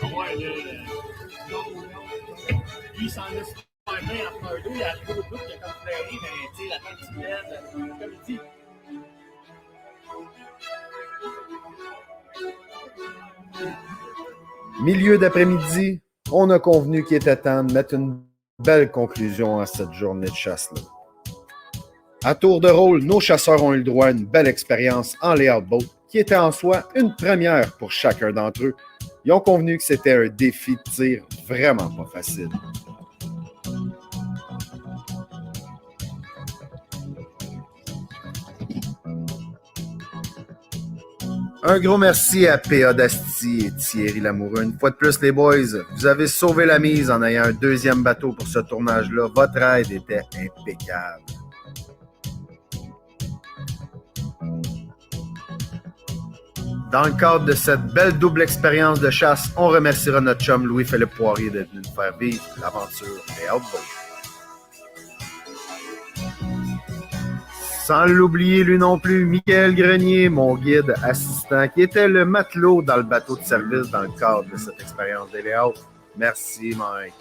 Ouais, lui, il s'en est super bien entre un deux. Il a arrivé au bout, il a comme flairé, mais tu sais, la tête qui plaide, comme il dit. Milieu d'après-midi, on a convenu qu'il était temps de mettre une belle conclusion à cette journée de chasse-là. À tour de rôle, nos chasseurs ont eu le droit à une belle expérience en layout boat, qui était en soi une première pour chacun d'entre eux. Ils ont convenu que c'était un défi de tir vraiment pas facile. Un gros merci à P.A. Dasti et Thierry Lamoureux. Une fois de plus, les boys, vous avez sauvé la mise en ayant un deuxième bateau pour ce tournage-là. Votre aide était impeccable. Dans le cadre de cette belle double expérience de chasse, on remerciera notre chum Louis-Philippe Poirier d'être venu nous faire vivre l'aventure des Outboats. Sans l'oublier lui non plus, Michael Grenier, mon guide assistant, qui était le matelot dans le bateau de service dans le cadre de cette expérience des layouts. Merci, Mike.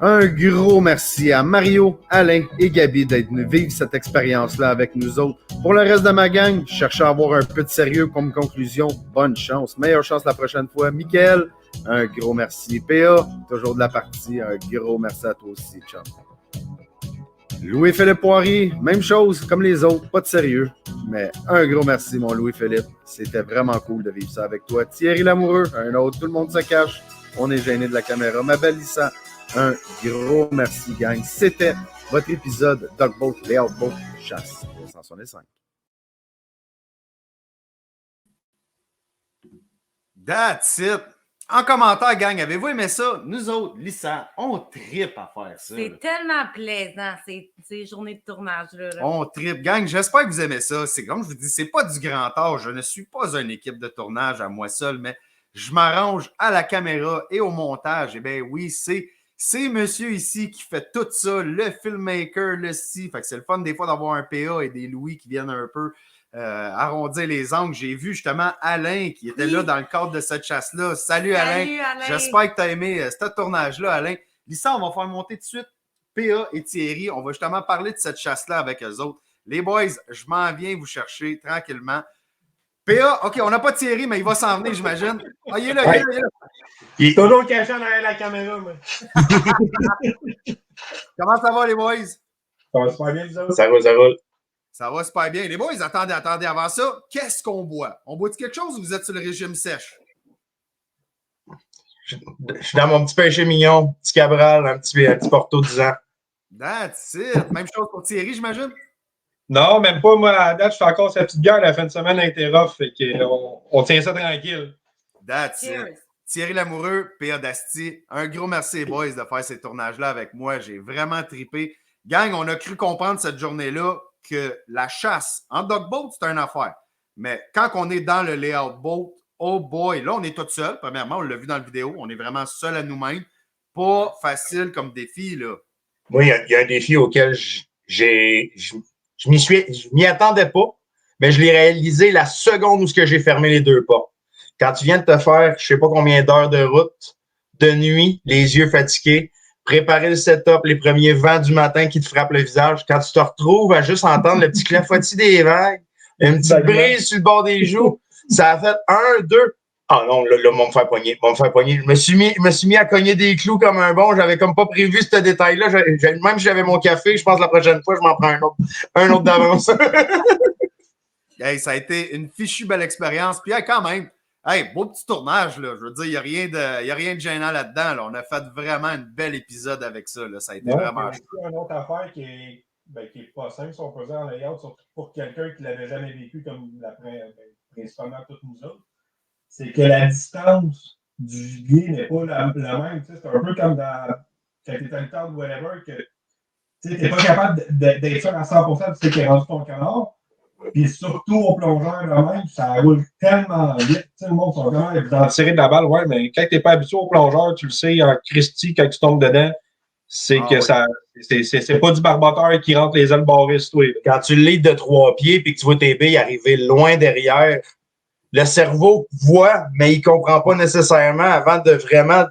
Un gros merci à Mario, Alain et Gabi d'être venus vivre cette expérience-là avec nous autres. Pour le reste de ma gang, je cherche à avoir un peu de sérieux comme conclusion. Bonne chance. Meilleure chance la prochaine fois. Mickaël, un gros merci. PA, toujours de la partie. Un gros merci à toi aussi, chum. Louis-Philippe Poirier, même chose comme les autres. Pas de sérieux. Mais un gros merci, mon Louis-Philippe. C'était vraiment cool de vivre ça avec toi. Thierry Lamoureux, un autre. Tout le monde se cache. On est gêné de la caméra. Ma belle Lisa, un gros merci, gang. C'était votre épisode Dogboat, Layout Boat, Chasse 165. That's it. En commentaire, gang, avez-vous aimé ça? Nous autres, Lisa, on trippe à faire ça. C'est tellement plaisant, ces journées de tournage-là. On trippe. Gang, j'espère que vous aimez ça. C'est comme je vous dis, c'est pas du grand art. Je ne suis pas une équipe de tournage à moi seul, mais je m'arrange à la caméra et au montage. Eh bien oui, c'est monsieur ici qui fait tout ça, le filmmaker, le si. Fait que c'est le fun des fois d'avoir un PA et des Louis qui viennent un peu arrondir les angles. J'ai vu justement Alain qui était là dans le cadre de cette chasse-là. Salut Alain. J'espère que tu as aimé ce tournage-là, Alain. Lisa, on va faire monter tout de suite PA et Thierry. On va justement parler de cette chasse-là avec eux autres. Les boys, je m'en viens vous chercher tranquillement. PA, OK, on n'a pas Thierry, mais il va s'en venir, j'imagine. Ah, il est là, il est là, il est là. Il est toujours caché derrière la caméra, moi. Comment ça va, les boys? Ça va super bien, les autres? Ça roule. Ça va super bien. Les boys, attendez, avant ça, qu'est-ce qu'on boit? On boit-tu quelque chose ou vous êtes sur le régime sèche? Je suis dans mon petit péché mignon, petit Cabral, un petit Porto 10 ans. That's it. Même chose pour Thierry, j'imagine? Non, même pas. Moi, à date, je fais encore sa petite gueule. La fin de semaine a été rough. Fait qu'on tient ça tranquille. That's it. Thierry Lamoureux, P.A. Dasti, un gros merci, les boys, de faire ces tournages-là avec moi. J'ai vraiment trippé. Gang, on a cru comprendre cette journée-là que la chasse en dogboat, c'est une affaire. Mais quand on est dans le layout boat, oh boy, là, on est tout seul. Premièrement, on l'a vu dans la vidéo, on est vraiment seul à nous-mêmes. Pas facile comme défi, là. Moi, il y a un défi auquel je m'y attendais pas, mais je l'ai réalisé la seconde où j'ai fermé les deux portes. Quand tu viens de te faire, je sais pas combien d'heures de route, de nuit, les yeux fatigués, préparer le setup, les premiers vents du matin qui te frappent le visage, quand tu te retrouves à juste entendre le petit clafoutis des vagues, une petite brise sur le bord des joues, ça a fait 1, 2. Ah non, là, on va me faire pogner. Je me suis mis à cogner des clous comme un bon. J'avais comme pas prévu ce détail-là. Même si j'avais mon café, je pense que la prochaine fois, je m'en prends un autre d'avance. Hey, ça a été une fichue belle expérience. Puis quand même, hey, beau petit tournage, là. Je veux dire, il n'y a rien de gênant là-dedans. Là. On a fait vraiment un bel épisode avec ça. Là. Ça a été vraiment chouette. Une autre affaire qui est pas simple, si on peut dire en layout, surtout pour quelqu'un qui ne l'avait jamais vécu comme principalement toutes nous autres, c'est que la distance du gibier n'est pas la même. Tu sais, c'est un peu comme quand tu es à le temps ou whatever, que Tu n'es pas capable d'être sûr à 100% de ce qui est rendu ton canard. Puis surtout au plongeur de même, ça roule tellement vite. Le monde sont vraiment évidents. Tirer de la balle, ouais, mais quand tu n'es pas habitué au plongeur, tu le sais, en Christie, quand tu tombes dedans, c'est que ça. C'est pas du barboteur qui rentre les ailes barrées sur toi. Quand tu le leads de 3 pieds puis que tu vois tes billes arriver loin derrière, le cerveau voit, mais il comprend pas nécessairement avant de vraiment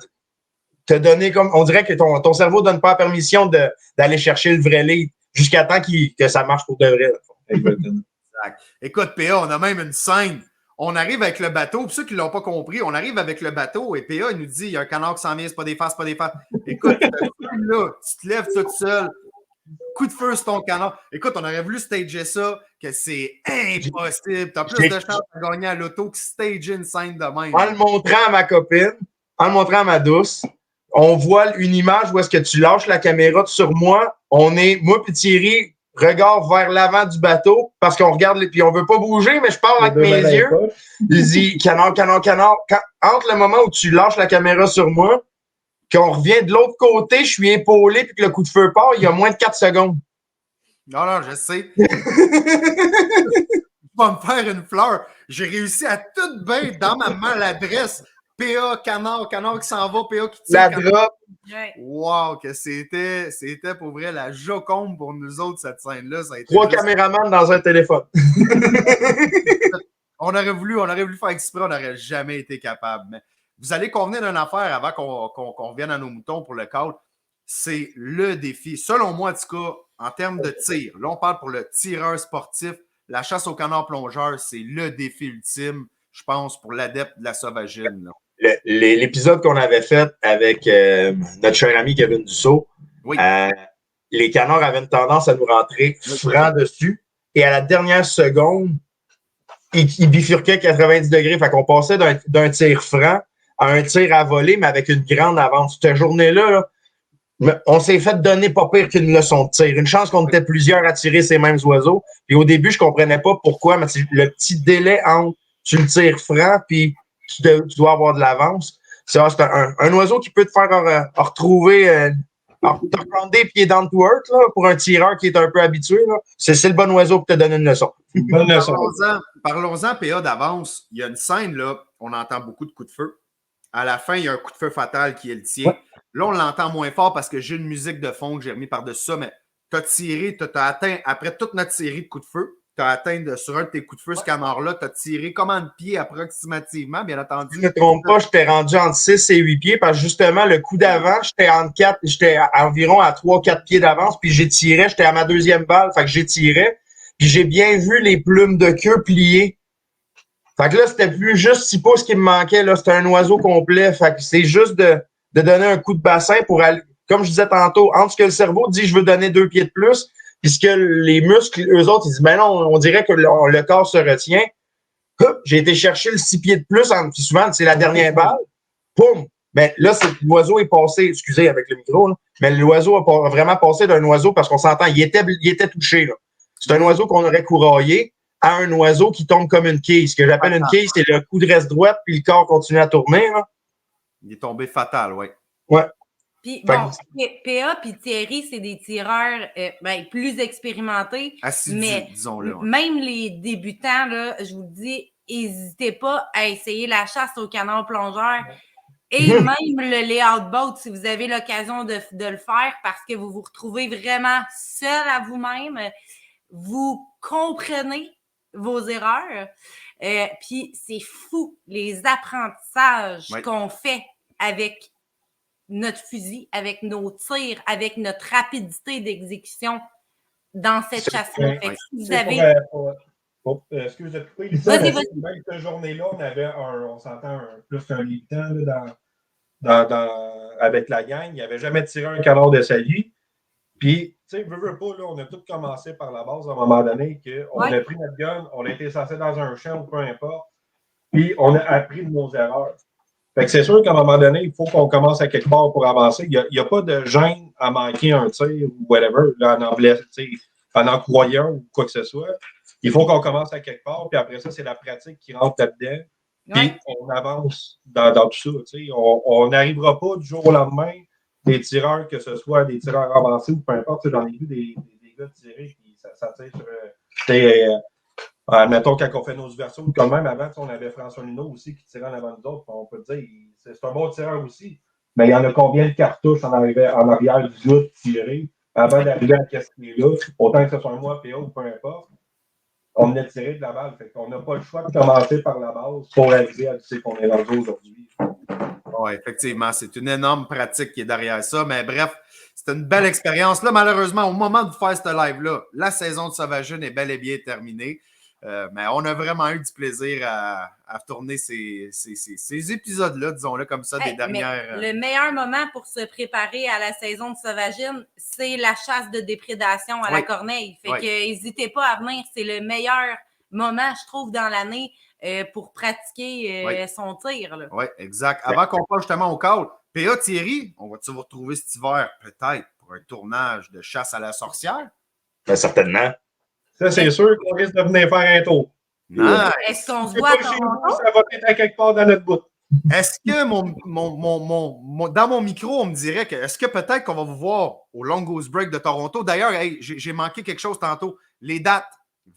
te donner comme. On dirait que ton cerveau donne pas la permission d'aller chercher le vrai lead jusqu'à temps que ça marche pour de vrai. Exact. Écoute, PA, on a même une scène. On arrive avec le bateau. Pour ceux qui ne l'ont pas compris, on arrive avec le bateau et PA, il nous dit il y a un canard qui s'en vient, c'est pas des faces, c'est pas des faces. Écoute, là, tu te lèves tout seul. Coup de feu sur ton canard. Écoute, on aurait voulu stager ça, que c'est impossible. Tu as plus de chance de gagner à l'auto que stager une scène de même. En le montrant à ma copine, en le montrant à ma douce, on voit une image où est-ce que tu lâches la caméra sur moi. On est, moi puis Thierry, regard vers l'avant du bateau parce qu'on regarde, puis on veut pas bouger, mais je parle avec mes yeux. Il dit canard, canard, canard. Entre le moment où tu lâches la caméra sur moi, qu'on revient de l'autre côté, je suis épaulé puis que le coup de feu part, il y a moins de 4 secondes. Non, je sais. Tu vas me faire une fleur. J'ai réussi à tout bien dans ma maladresse. PA, canard qui s'en va, PA qui tire. La drop. Wow, que c'était pour vrai la Joconde pour nous autres, cette scène-là. 3 caméramans dans un téléphone. on aurait voulu faire exprès, on n'aurait jamais été capable. Mais vous allez convenir d'une affaire avant qu'on revienne à nos moutons pour le call. C'est le défi. Selon moi, en tout cas, en termes de tir, là, on parle pour le tireur sportif. La chasse au canard plongeur, c'est le défi ultime, je pense, pour l'adepte de la sauvagine. Là. L'épisode qu'on avait fait avec notre cher ami Kevin Dussault, oui. Les canards avaient une tendance à nous rentrer franc dessus. Et à la dernière seconde, ils bifurquaient 90 degrés. Fait qu'on passait d'un tir franc à un tir à voler, mais avec une grande avance. Cette journée-là, on s'est fait donner pas pire qu'une leçon de tir. Une chance qu'on était plusieurs à tirer ces mêmes oiseaux. Puis au début, je comprenais pas pourquoi, mais le petit délai entre tu le tires franc puis tu dois avoir de l'avance. C'est un oiseau qui peut te faire retrouver, te reprendre des pieds down to earth là, pour un tireur qui est un peu habitué. Là. C'est le bon oiseau pour te donner une leçon. Bonne leçon. Parlons-en, PA, d'avance. Il y a une scène, là, on entend beaucoup de coups de feu. À la fin, il y a un coup de feu fatal qui est le tien. Ouais. Là, on l'entend moins fort parce que j'ai une musique de fond que j'ai remis par-dessus ça, mais tu as tiré, tu as atteint, après toute notre série de coups de feu, tu as atteint sur un de tes coups de feu, ce canard-là, tu as tiré combien de pieds approximativement, bien entendu? Je ne me trompe pas, je t'ai rendu entre 6 et 8 pieds parce que justement, le coup d'avant, j'étais environ à 3-4 pieds d'avance, puis j'ai tiré, j'étais à ma deuxième balle, fait que j'ai tiré, puis j'ai bien vu les plumes de queue pliées. Fait que là, c'était plus juste 6 pouces qui me manquait, là, c'était un oiseau complet, fait que c'est juste de donner un coup de bassin pour aller, comme je disais tantôt, entre ce que le cerveau dit, je veux donner 2 pieds de plus, puisque les muscles, eux autres, ils disent, ben non, on dirait que le corps se retient. J'ai été chercher le 6 pieds de plus, puis souvent, c'est la dernière balle. Poum! Mais là, l'oiseau est passé, excusez avec le micro, là, mais l'oiseau a vraiment passé d'un oiseau, parce qu'on s'entend, il était touché. Là. C'est un oiseau qu'on aurait couraillé à un oiseau qui tombe comme une quille. Ce que j'appelle une quille, c'est le coup de reste droite, puis le corps continue à tourner. Là. Il est tombé fatal, oui. Ouais. Puis, bon, PA et Thierry, c'est des tireurs plus expérimentés. Assidus, mais disons-le. Ouais. Même les débutants, là, je vous dis, n'hésitez pas à essayer la chasse au canard plongeur et même le layout boat si vous avez l'occasion de le faire parce que vous vous retrouvez vraiment seul à vous-même. Vous comprenez vos erreurs. Puis, c'est fou, les apprentissages qu'on fait avec notre fusil, avec nos tirs, avec notre rapidité d'exécution dans cette chasse-là. Fait que si vous avez... Excusez-moi de couper. Même cette journée-là, on s'entend plus qu'un débutant avec la gang. Il n'avait jamais tiré un canard de sa vie. Puis, tu sais, veux pas, là, on a tous commencé par la base à un moment donné qu'on a pris notre gun, on a été censé dans un champ ou peu importe, puis on a appris de nos erreurs. Fait que c'est sûr qu'à un moment donné, il faut qu'on commence à quelque part pour avancer. Il n'y a pas de gêne à manquer un tir ou whatever, là, en anglais, en en croyant ou quoi que ce soit. Il faut qu'on commence à quelque part, puis après ça, c'est la pratique qui rentre là-dedans. Puis on avance dans tout ça. On n'arrivera pas du jour au lendemain des tireurs, que ce soit des tireurs avancés ou peu importe. J'en ai vu des gars tirer, puis ça tire sur. Admettons, quand on fait nos ouvertures, quand même, avant, on avait François Luneau aussi qui tirait en avant de nous autres. On peut dire, c'est un bon tireur aussi. Mais il y en a combien de cartouches en arrière du gars tiré avant d'arriver à ce qui est là, autant que ce soit moi, PA ou peu importe. On venait de tirer de la balle. Fait qu'on n'a pas le choix de commencer par la base pour arriver à ce qu'on est rendu aujourd'hui. Oui, effectivement, c'est une énorme pratique qui est derrière ça. Mais bref, c'était une belle expérience. Là, malheureusement, au moment de faire ce live-là, la saison de Sauvageon est bel et bien terminée. Mais on a vraiment eu du plaisir à tourner ces épisodes-là, disons-le comme ça, des dernières. Le meilleur moment pour se préparer à la saison de Sauvageon, c'est la chasse de déprédation à la corneille. Fait que n'hésitez pas à venir. C'est le meilleur moment, je trouve, dans l'année pour pratiquer son tir. Oui, exact. Avant qu'on passe justement au call, PA Thierry, on va-tu vous retrouver cet hiver, peut-être, pour un tournage de chasse à la sorcière? Ben, certainement. Ça, c'est sûr qu'on risque de venir faire un tour. Nice. Est-ce qu'on se voit à Toronto? Ça va être à quelque part dans notre bout. Est-ce que dans mon micro, on me dirait que est-ce que peut-être qu'on va vous voir au Longos Break de Toronto? D'ailleurs, hey, j'ai manqué quelque chose tantôt. Les dates,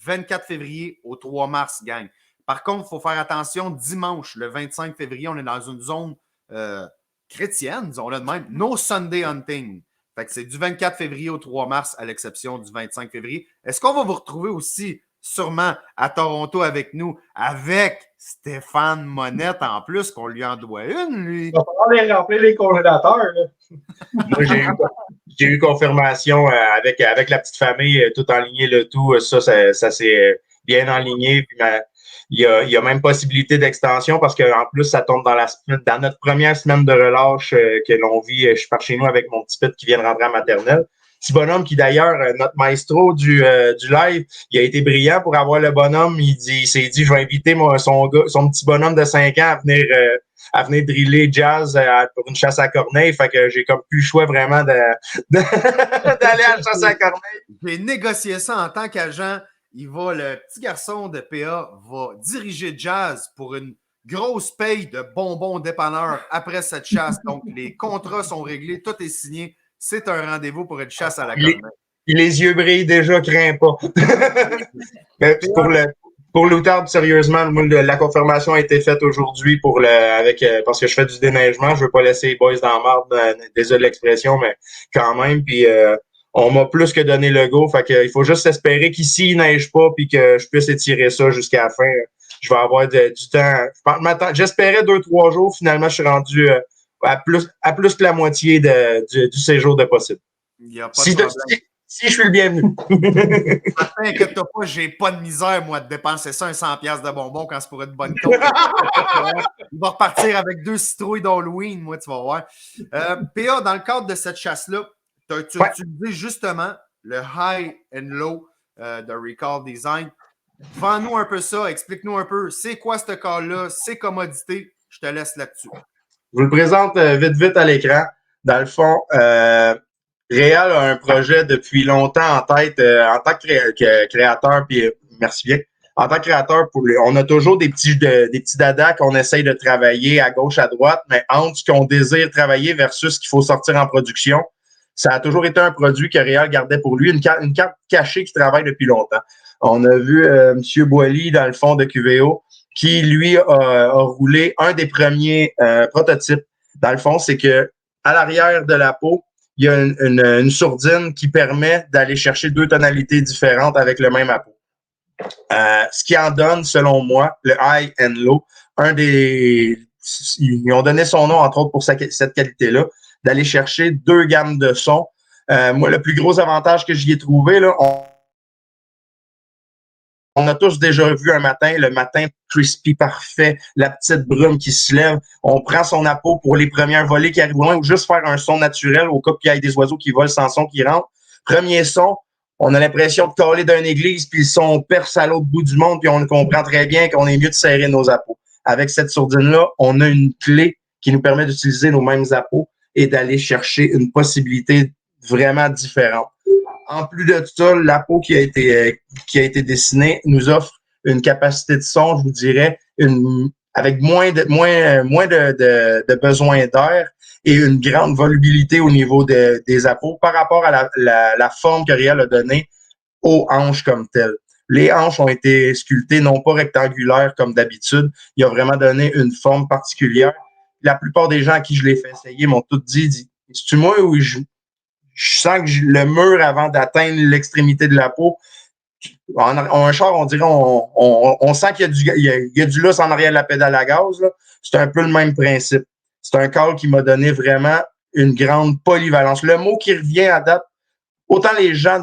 24 février au 3 mars, gang. Par contre, il faut faire attention, dimanche, le 25 février, on est dans une zone chrétienne, disons-le de même. No Sunday Hunting. Fait que c'est du 24 février au 3 mars, à l'exception du 25 février. Est-ce qu'on va vous retrouver aussi sûrement à Toronto avec nous, avec Stéphane Monette en plus, qu'on lui en doit une, lui? Il va falloir les remplir les congélateurs. Là. Moi, j'ai eu confirmation avec la petite famille, tout enligné le tout. Ça s'est bien enligné. Puis il y a même possibilité d'extension parce qu'en plus, ça tombe dans notre première semaine de relâche que l'on vit. Je suis par chez nous avec mon petit pit qui vient de rentrer à maternelle. Petit bonhomme qui, d'ailleurs, notre maestro du live, il a été brillant pour avoir le bonhomme. Il s'est dit, je vais inviter son petit bonhomme de 5 ans à venir driller jazz pour une chasse à corneille. Fait que j'ai comme plus le choix vraiment d'aller à la chasse à corneille. J'ai négocié ça en tant qu'agent. Le petit garçon de PA va diriger Jazz pour une grosse paye de bonbons dépanneurs après cette chasse. Donc, les contrats sont réglés, tout est signé. C'est un rendez-vous pour une chasse à la corneille. Les yeux brillent déjà, crains pas. Pour l'outarde, sérieusement, la confirmation a été faite aujourd'hui parce que je fais du déneigement. Je veux pas laisser les boys dans la marde, désolé l'expression, mais quand même. Puis on m'a plus que donné le go. Fait que il faut juste espérer qu'ici, il neige pas puis que je puisse étirer ça jusqu'à la fin. Je vais avoir du temps. J'espérais 2-3 jours. Finalement, je suis rendu à plus que la moitié du séjour de possible. Il n'y a pas de problème. Si je suis le bienvenu. Inquiète-toi pas, j'ai pas de misère, moi, de dépenser ça, 100$ de bonbons quand c'est pour une bonne cause. Il va repartir avec 2 citrouilles d'Halloween, moi, tu vas voir. PA, dans le cadre de cette chasse-là, tu as utilisé justement le high and low de Recall Design. Vends-nous un peu ça, explique-nous un peu, c'est quoi ce cas-là, c'est commodité, je te laisse là-dessus. Je vous le présente vite à l'écran. Dans le fond, Réal a un projet depuis longtemps en tête en tant que créateur, puis merci bien. En tant que créateur, on a toujours des petits dadas qu'on essaye de travailler à gauche, à droite, mais entre ce qu'on désire travailler versus ce qu'il faut sortir en production, ça a toujours été un produit que Réal gardait pour lui, une carte cachée qui travaille depuis longtemps. On a vu M. Boily dans le fond de QVO qui, lui, a roulé un des premiers prototypes. Dans le fond, c'est que à l'arrière de la peau, il y a une sourdine qui permet d'aller chercher 2 tonalités différentes avec le même appôt. Ce qui en donne, selon moi, le high and low, ils ont donné son nom, entre autres, pour cette qualité-là, d'aller chercher 2 gammes de sons. Moi, le plus gros avantage que j'y ai trouvé, là, on a tous déjà vu le matin crispy parfait, la petite brume qui se lève. On prend son appôt pour les premières volées qui arrivent loin ou juste faire un son naturel au cas qu'il y ait des oiseaux qui volent sans son qui rentrent. Premier son, on a l'impression de caler d'une église, puis le son perce à l'autre bout du monde, puis on comprend très bien qu'on est mieux de serrer nos appots. Avec cette sourdine-là, on a une clé qui nous permet d'utiliser nos mêmes appots et d'aller chercher une possibilité vraiment différente. En plus de ça, l'appôt qui a été dessiné nous offre une capacité de son, je vous dirais, une avec moins de besoin d'air et une grande volubilité au niveau des apôts par rapport à la forme que Réal a donnée aux hanches comme telles. Les hanches ont été sculptées, non pas rectangulaires comme d'habitude. Il a vraiment donné une forme particulière. La plupart des gens à qui je l'ai fait essayer m'ont tous dit c'est-tu moi ou je sens que le mur avant d'atteindre l'extrémité de la peau, en un char, on dirait, on sent qu'il y a du lousse en arrière de la pédale à gaz. C'est un peu le même principe. C'est un call qui m'a donné vraiment une grande polyvalence. Le mot qui revient à date, autant les gens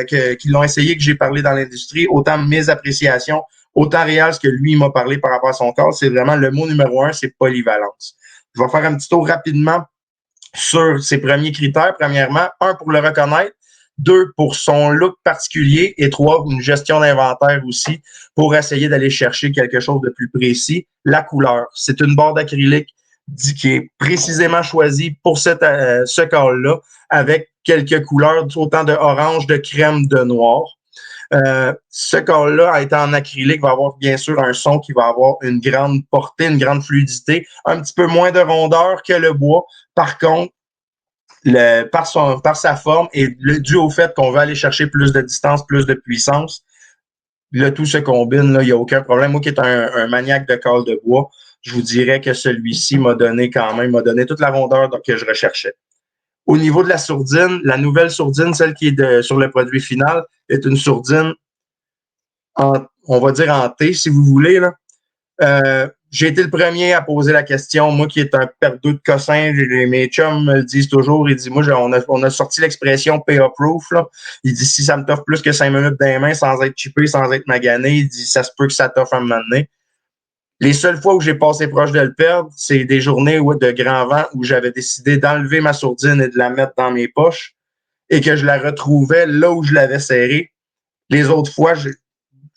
qui l'ont essayé, que j'ai parlé dans l'industrie, autant mes appréciations, autant Réal, ce que lui m'a parlé par rapport à son call, c'est vraiment le mot numéro 1, c'est polyvalence. Je vais faire un petit tour rapidement sur ses premiers critères. Premièrement, 1, pour le reconnaître. 2, pour son look particulier. Et 3, une gestion d'inventaire aussi pour essayer d'aller chercher quelque chose de plus précis. La couleur. C'est une barre d'acrylique qui est précisément choisie pour ce call-là avec quelques couleurs, autant de orange, de crème, de noir. Ce call-là, étant en acrylique, va avoir bien sûr un son qui va avoir une grande portée, une grande fluidité, un petit peu moins de rondeur que le bois. Par contre, par sa forme et dû au fait qu'on veut aller chercher plus de distance, plus de puissance, le tout se combine, là, il n'y a aucun problème. Moi qui est un maniaque de call de bois, je vous dirais que celui-ci m'a donné toute la rondeur que je recherchais. Au niveau de la sourdine, la nouvelle sourdine, celle qui est sur le produit final, est une sourdine, on va dire en T, si vous voulez, là. J'ai été le premier à poser la question. Moi qui est un perdeux de cossin, mes chums me le disent toujours. Ils disent, moi, on a sorti l'expression PA-proof. Il dit, si ça me t'offre plus que 5 minutes dans les mains sans être chippé, sans être magané, il dit, ça se peut que ça t'offre un moment donné. Les seules fois où j'ai passé proche de le perdre, c'est des journées de grand vent où j'avais décidé d'enlever ma sourdine et de la mettre dans mes poches et que je la retrouvais là où je l'avais serrée. Les autres fois,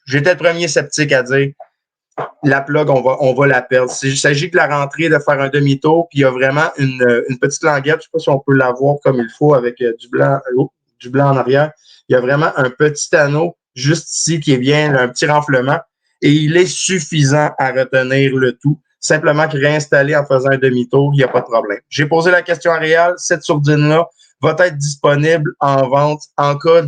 j'étais le premier sceptique à dire, la plug, on va la perdre. Il s'agit de la rentrer, de faire un demi-tour, puis il y a vraiment une petite languette, je ne sais pas si on peut la voir comme il faut avec du blanc en arrière. Il y a vraiment un petit anneau juste ici qui est bien, un petit renflement, et il est suffisant à retenir le tout. Simplement que réinstaller en faisant un demi-tour, il n'y a pas de problème. J'ai posé la question à Réal, cette sourdine-là va être disponible en vente en cas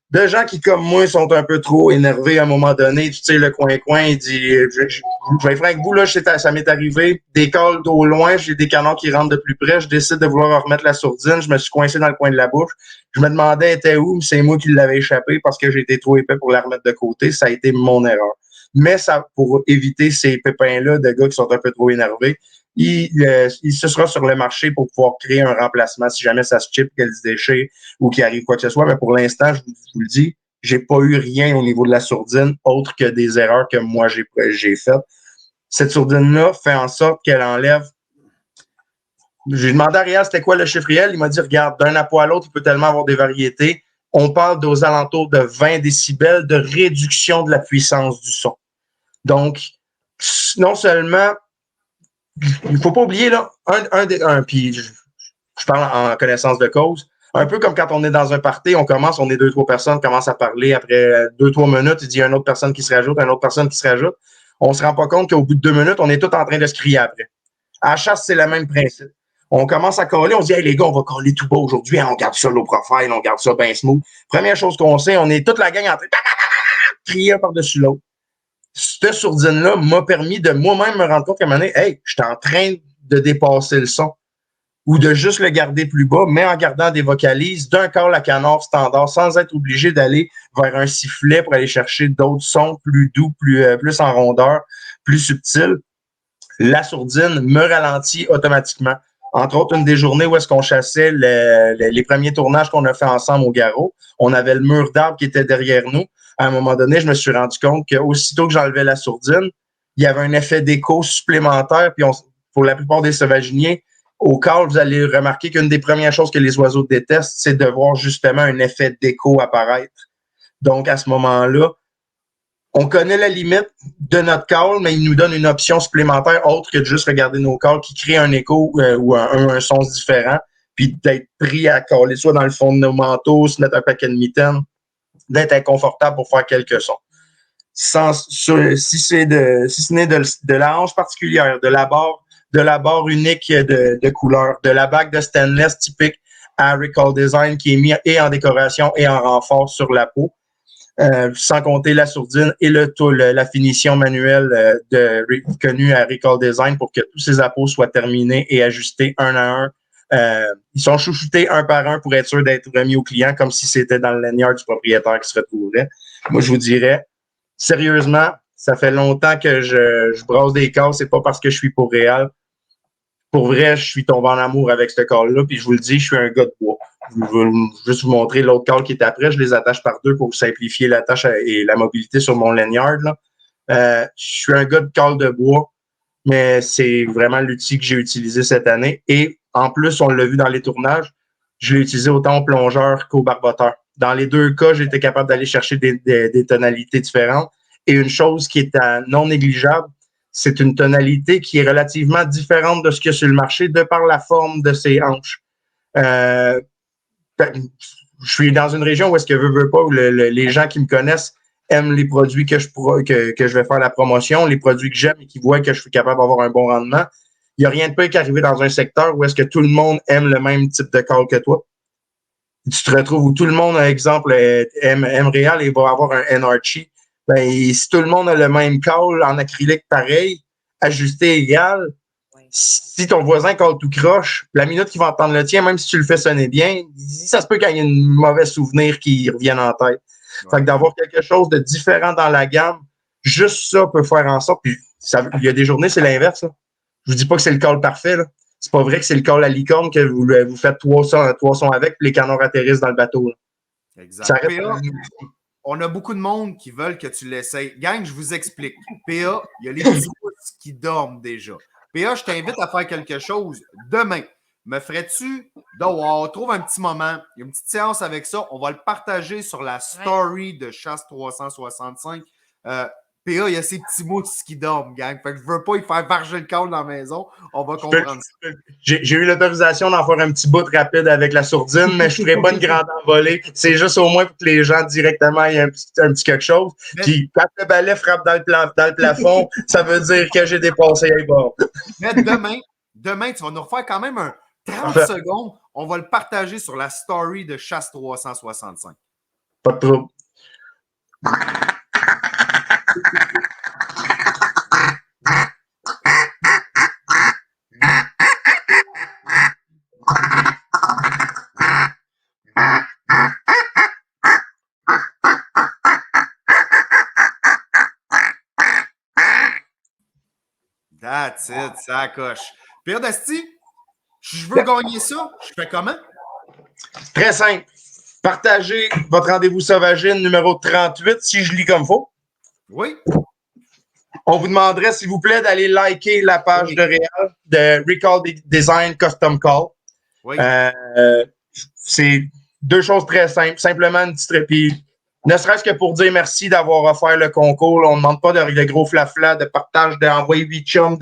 de gens qui, comme moi, sont un peu trop énervés à un moment donné. Tu sais, le coin-coin, il dit, je vais être franc avec vous, là, ça m'est arrivé, des calls d'au loin, j'ai des canons qui rentrent de plus près, je décide de vouloir remettre la sourdine, je me suis coincé dans le coin de la bouche. Je me demandais, elle était où, c'est moi qui l'avais échappé parce que j'ai été trop épais pour la remettre de côté. Ça a été mon erreur. Mais ça, pour éviter ces pépins-là de gars qui sont un peu trop énervés, il se sera sur le marché pour pouvoir créer un remplacement si jamais ça se chip, qu'elle se déchire ou qu'il arrive quoi que ce soit. Mais pour l'instant, je vous le dis, j'ai pas eu rien au niveau de la sourdine autre que des erreurs que moi j'ai faites. Cette sourdine-là fait en sorte qu'elle enlève. J'ai demandé à Réal c'était quoi le chiffre réel. Il m'a dit, regarde, d'un appôt à l'autre, il peut tellement avoir des variétés. On parle aux alentours de 20 décibels de réduction de la puissance du son. Donc, non seulement, il faut pas oublier, là, puis je parle en connaissance de cause, un peu comme quand on est dans un party, on est 2-3 personnes, commence à parler, après 2-3 minutes, il dit une autre personne qui se rajoute, une autre personne qui se rajoute. On se rend pas compte qu'au bout de 2 minutes, on est tous en train de se crier après. À la chasse, c'est le même principe. On commence à coller, on se dit, hey, les gars, on va coller tout bas aujourd'hui, on garde ça low profile, on garde ça bien smooth. Première chose qu'on sait, on est toute la gang en train de crier un par-dessus l'autre. Cette sourdine-là m'a permis de moi-même me rendre compte qu'à un moment donné, hey, je suis en train de dépasser le son ou de juste le garder plus bas, mais en gardant des vocalises d'un call à canard standard sans être obligé d'aller vers un sifflet pour aller chercher d'autres sons plus doux, plus en rondeur, plus subtils. La sourdine me ralentit automatiquement. Entre autres, une des journées où est-ce qu'on chassait les premiers tournages qu'on a fait ensemble au garrot, on avait le mur d'arbres qui était derrière nous. À un moment donné, je me suis rendu compte qu'aussitôt que j'enlevais la sourdine, il y avait un effet d'écho supplémentaire. Puis pour la plupart des sauvaginiers, au call, vous allez remarquer qu'une des premières choses que les oiseaux détestent, c'est de voir justement un effet d'écho apparaître. Donc, à ce moment-là, on connaît la limite de notre call, mais il nous donne une option supplémentaire autre que de juste regarder nos calls qui crée un écho ou un son différent, puis d'être pris à caller soit dans le fond de nos manteaux, se mettre un paquet de mitaines, d'être inconfortable pour faire quelques sons. si ce n'est de la hanche particulière, de la barre unique de couleur, de la bague de stainless typique à Recall Design qui est mis et en décoration et en renfort sur la peau. Sans compter la sourdine et la finition manuelle connue à Recall Design pour que tous ces apôts soient terminés et ajustés un à un. Ils sont chouchoutés un par un pour être sûr d'être remis au client comme si c'était dans le lanyard du propriétaire qui se retrouverait. Moi, je vous dirais, sérieusement, ça fait longtemps que je brasse des calls, c'est pas parce que je suis pour Réal. Pour vrai, je suis tombé en amour avec ce call-là, puis je vous le dis, je suis un gars de bois. Je veux juste vous montrer l'autre call qui est après. Je les attache par deux pour simplifier la tâche et la mobilité sur mon lanyard. Je suis un gars de call de bois, mais c'est vraiment l'outil que j'ai utilisé cette année. Et en plus, on l'a vu dans les tournages, je l'ai utilisé autant au plongeur qu'au barboteur. Dans les deux cas, j'étais capable d'aller chercher des tonalités différentes. Et une chose qui est non négligeable, c'est une tonalité qui est relativement différente de ce qu'il y a sur le marché de par la forme de ses hanches. Je suis dans une région où est-ce que veux pas, où les gens qui me connaissent aiment les produits que je vais faire la promotion, les produits que j'aime et qui voient que je suis capable d'avoir un bon rendement. Il n'y a rien de pire qu'arriver dans un secteur où est-ce que tout le monde aime le même type de call que toi. Tu te retrouves où tout le monde, par exemple, aime Réal et va avoir un NRG. Ben, si tout le monde a le même call en acrylique pareil, ajusté égal, si ton voisin call tout croche, la minute qu'il va entendre le tien, même si tu le fais sonner bien, ça se peut qu'il y ait un mauvais souvenir qui revienne en tête. Ouais. Fait que d'avoir quelque chose de différent dans la gamme, juste ça peut faire en sorte. Puis il y a des journées, c'est l'inverse. Là. Je vous dis pas que c'est le call parfait. Là. C'est pas vrai que c'est le call à licorne que vous faites trois sons avec, puis les canons atterrissent dans le bateau. Là. Exact. On a beaucoup de monde qui veulent que tu l'essayes. Gang, je vous explique. PA, il y a les petits pouces qui dorment déjà. PA, je t'invite à faire quelque chose demain. Me ferais-tu dehors? Trouve un petit moment. Il y a une petite séance avec ça. On va le partager sur la story de Chasse 365. PA, il y a ces petits mousses qui dorment, gang. Fait que je veux pas y faire varger le câble dans la maison. On va comprendre ça. J'ai eu l'autorisation d'en faire un petit bout rapide avec la sourdine, mais je ferai pas une grande envolée. C'est juste au moins pour que les gens directement aient un petit quelque chose. Puis quand le balai frappe dans le plafond, ça veut dire que j'ai dépassé les bords. Mais demain, tu vas nous refaire quand même un 30 secondes. On va le partager sur la story de Chasse 365. Pas de trouble. That's it, ça coche. Pierre Dasti, je veux gagner ça. Je fais comment? Très simple. Partagez votre rendez-vous sauvagine numéro 38, si je lis comme il faut. Oui. On vous demanderait, s'il vous plaît, d'aller liker la page de Réal, de Recall Design Custom Call. Oui. C'est deux choses très simples. Simplement une petite répit. Ne serait-ce que pour dire merci d'avoir offert le concours. On ne demande pas de gros flafla, de partage, d'envoyer 8 chums.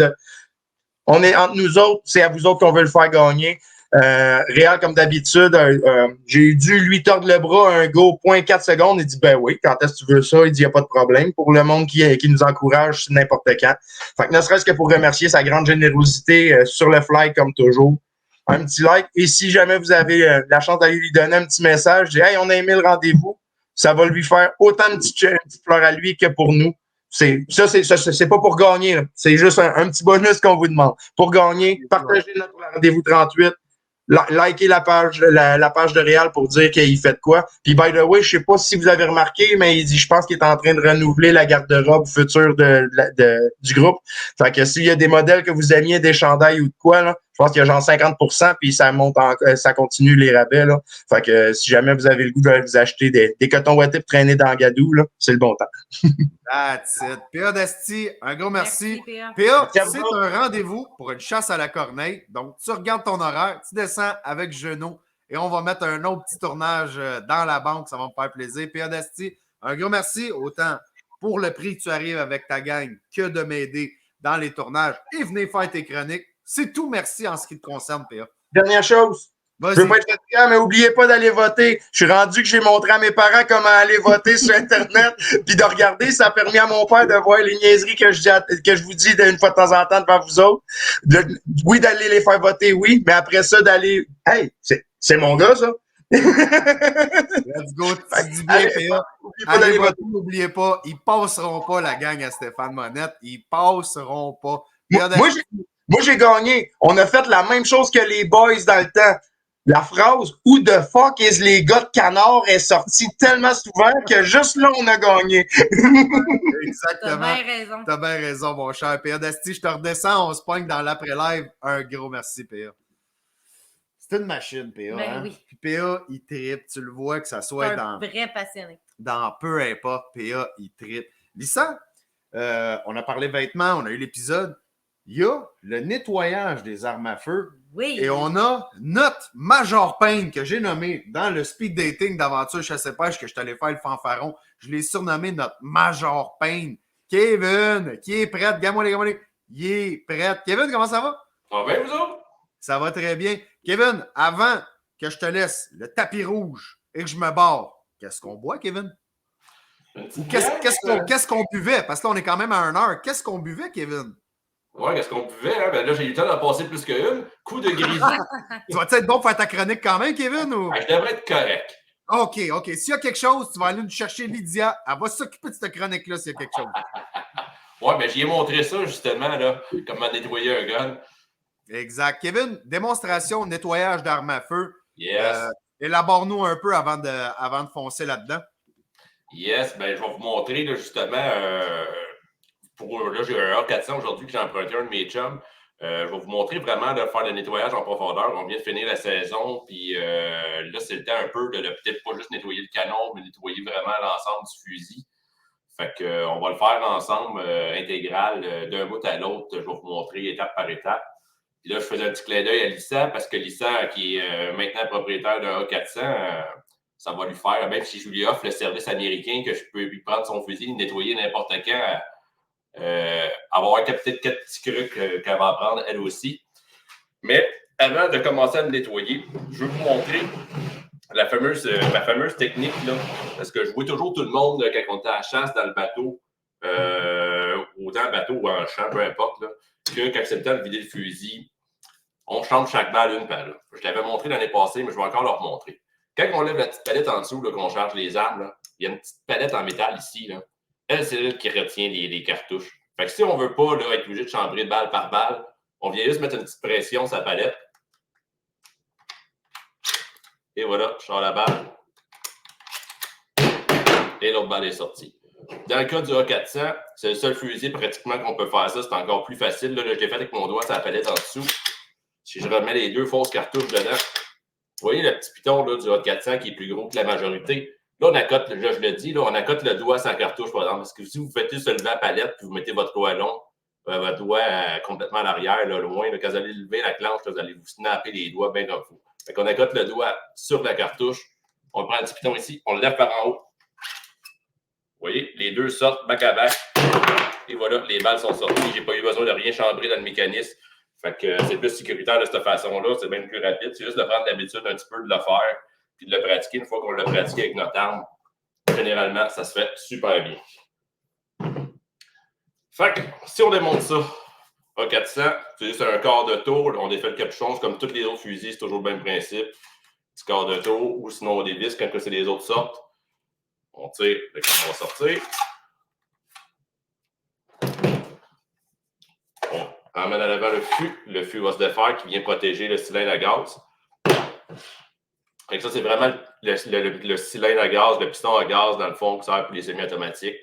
On est entre nous autres. C'est à vous autres qu'on veut le faire gagner. Réal, comme d'habitude, j'ai dû lui tordre le bras un go 0.4 secondes. Il dit, ben oui, quand est-ce que tu veux ça? Il dit, il n'y a pas de problème. Pour le monde qui nous encourage n'importe quand. Fait que ne serait-ce que pour remercier sa grande générosité sur le fly, comme toujours. Un petit like. Et si jamais vous avez la chance d'aller lui donner un petit message, dis, hey, on a aimé le rendez-vous. Ça va lui faire autant de petites fleurs à lui que pour nous. C'est pas pour gagner. Là. C'est juste un petit bonus qu'on vous demande. Pour gagner, partagez notre rendez-vous 38. Likez la page de Réal pour dire qu'il fait de quoi. Puis, by the way, je sais pas si vous avez remarqué, mais il dit, je pense qu'il est en train de renouveler la garde-robe future du groupe. Fait que s'il y a des modèles que vous aimiez, des chandails ou de quoi, là, je pense qu'il y a genre 50%, puis ça monte, ça continue les rabais, là. Fait que si jamais vous avez le goût de vous acheter des cotons ouatés pour traîner dans Gadou, là, c'est le bon temps. That's it. P.A. Dasti, un gros merci. P.A., c'est un rendez-vous pour une chasse à la corneille. Donc, tu regardes ton horaire, tu descends avec Genoux et on va mettre un autre petit tournage dans la banque. Ça va me faire plaisir. P.A. Dasti, un gros merci autant pour le prix que tu arrives avec ta gang que de m'aider dans les tournages et venez faire tes chroniques. C'est tout, merci en ce qui te concerne, P.A. Dernière chose, Je veux pas être fatigant, mais n'oubliez pas d'aller voter. Je suis rendu que j'ai montré à mes parents comment aller voter sur Internet, puis de regarder, ça a permis à mon père de voir les niaiseries que je vous dis une fois de temps en temps devant vous autres. Oui, d'aller les faire voter, oui, mais après ça, d'aller... Hey, c'est mon gars, ça! Let's go, tu dis bien, PA. Allez voter, n'oubliez pas, ils passeront pas la gang à Stéphane Monette. Ils passeront pas. Moi, j'ai gagné. On a fait la même chose que les boys dans le temps. La phrase « Who the fuck is les gars de Canard » est sortie tellement souvent que juste là, on a gagné. Exactement. T'as bien raison. T'as bien raison, mon cher PA. Dasti, je te redescends, on se pogne dans l'après-live. Un gros merci, PA. C'est une machine, PA. Ben hein? oui. Puis PA, il trippe. Tu le vois que ça soit Un vrai passionné. Dans peu importe, PA, il trippe. Lisa, on a parlé vêtements, on a eu l'épisode. Il y a le nettoyage des armes à feu. Oui. Et on a notre Major Payne que j'ai nommé dans le speed dating d'aventure chasse-pêche que je suis allé faire le fanfaron. Je l'ai surnommé notre Major Payne. Kevin, qui est prête? Gagne-moi les. Il est prête. Kevin, comment ça va? Ça va bien, vous autres? Ça va très bien. Kevin, avant que je te laisse le tapis rouge et que je me barre, qu'est-ce qu'on boit, Kevin? Ou qu'est-ce qu'on buvait? Parce que là, on est quand même à 1 heure. Qu'est-ce qu'on buvait, Kevin? Ouais, qu'est-ce qu'on buvait? Hein? Ben là, j'ai eu le temps d'en passer plus qu'une. Coup de grisou. Tu vas-tu être bon pour faire ta chronique quand même, Kevin? Ou... Ben, je devrais être correct. OK. S'il y a quelque chose, tu vas aller nous chercher Lydia. Elle va s'occuper de cette chronique-là s'il y a quelque chose. Ouais, ben j'y ai montré ça, justement, là, comment nettoyer un gun. Exact. Kevin, démonstration nettoyage d'armes à feu. Yes. Élabore-nous un peu avant de foncer là-dedans. Yes, ben je vais vous montrer, là, justement, là, j'ai un A400 aujourd'hui que j'ai emprunté un de mes chums. Je vais vous montrer vraiment de faire le nettoyage en profondeur. On vient de finir la saison, puis là, c'est le temps un peu de peut-être pas juste nettoyer le canon, mais nettoyer vraiment l'ensemble du fusil. Fait qu'on va le faire ensemble, intégral, d'un bout à l'autre. Je vais vous montrer étape par étape. Puis là, je faisais un petit clin d'œil à Lissa, parce que Lissa, qui est maintenant propriétaire d'un A400, ça va lui faire, même si je lui offre le service américain, que je peux lui prendre son fusil, le nettoyer n'importe quand, avoir peut-être 4 petits trucs qu'elle va apprendre elle aussi. Mais avant de commencer à le nettoyer, je veux vous montrer ma fameuse technique, là, parce que je vois toujours tout le monde là, quand on est à la chasse dans le bateau, autant en bateau ou en champ, peu importe, là, que quand c'est le temps de vider le fusil, on change chaque balle une par là. Je l'avais montré l'année passée, mais je vais encore le remontrer. Quand on lève la petite palette en dessous, là, qu'on charge les armes, là, il y a une petite palette en métal ici. Là. Elle, c'est elle qui retient les cartouches. Fait que si on ne veut pas là, être obligé de chambrer balle par balle, on vient juste mettre une petite pression sur la palette. Et voilà, je sors la balle. Et l'autre balle est sortie. Dans le cas du A400, c'est le seul fusil pratiquement qu'on peut faire ça. C'est encore plus facile. Là, je l'ai fait avec mon doigt sur la palette en dessous. Si je remets les 2 fausses cartouches dedans, vous voyez le petit piton là, du A400 qui est plus gros que la majorité. Là, on accote, je le dis, là, on accote le doigt sur la cartouche, par exemple. Parce que si vous faites juste lever la palette puis vous mettez votre doigt long, votre doigt complètement à l'arrière, là, loin, là, quand vous allez lever la clenche, là, vous allez vous snapper les doigts bien comme il faut. Fait qu'on accote le doigt sur la cartouche. On prend le petit piton ici, on le lève par en haut. Vous voyez, les 2 sortent back à back. Et voilà, les balles sont sorties. Je n'ai pas eu besoin de rien chambrer dans le mécanisme. Fait que c'est plus sécuritaire de cette façon-là. C'est bien plus rapide. C'est juste de prendre l'habitude un petit peu de le faire puis de le pratiquer. Une fois qu'on l'a pratiqué avec notre arme, généralement, ça se fait super bien. Fait que si on démonte ça, A400, c'est juste un quart de tour. On défait le capuchon. Comme tous les autres fusils, c'est toujours le même principe. Petit quart de tour ou sinon on dévisse quand c'est les autres sortes. On tire, on va sortir. On emmène à l'avant le fût. Le fût va se défaire qui vient protéger le cylindre à gaz. Et ça, c'est vraiment le cylindre à gaz, le piston à gaz, dans le fond, qui sert pour les semi-automatiques.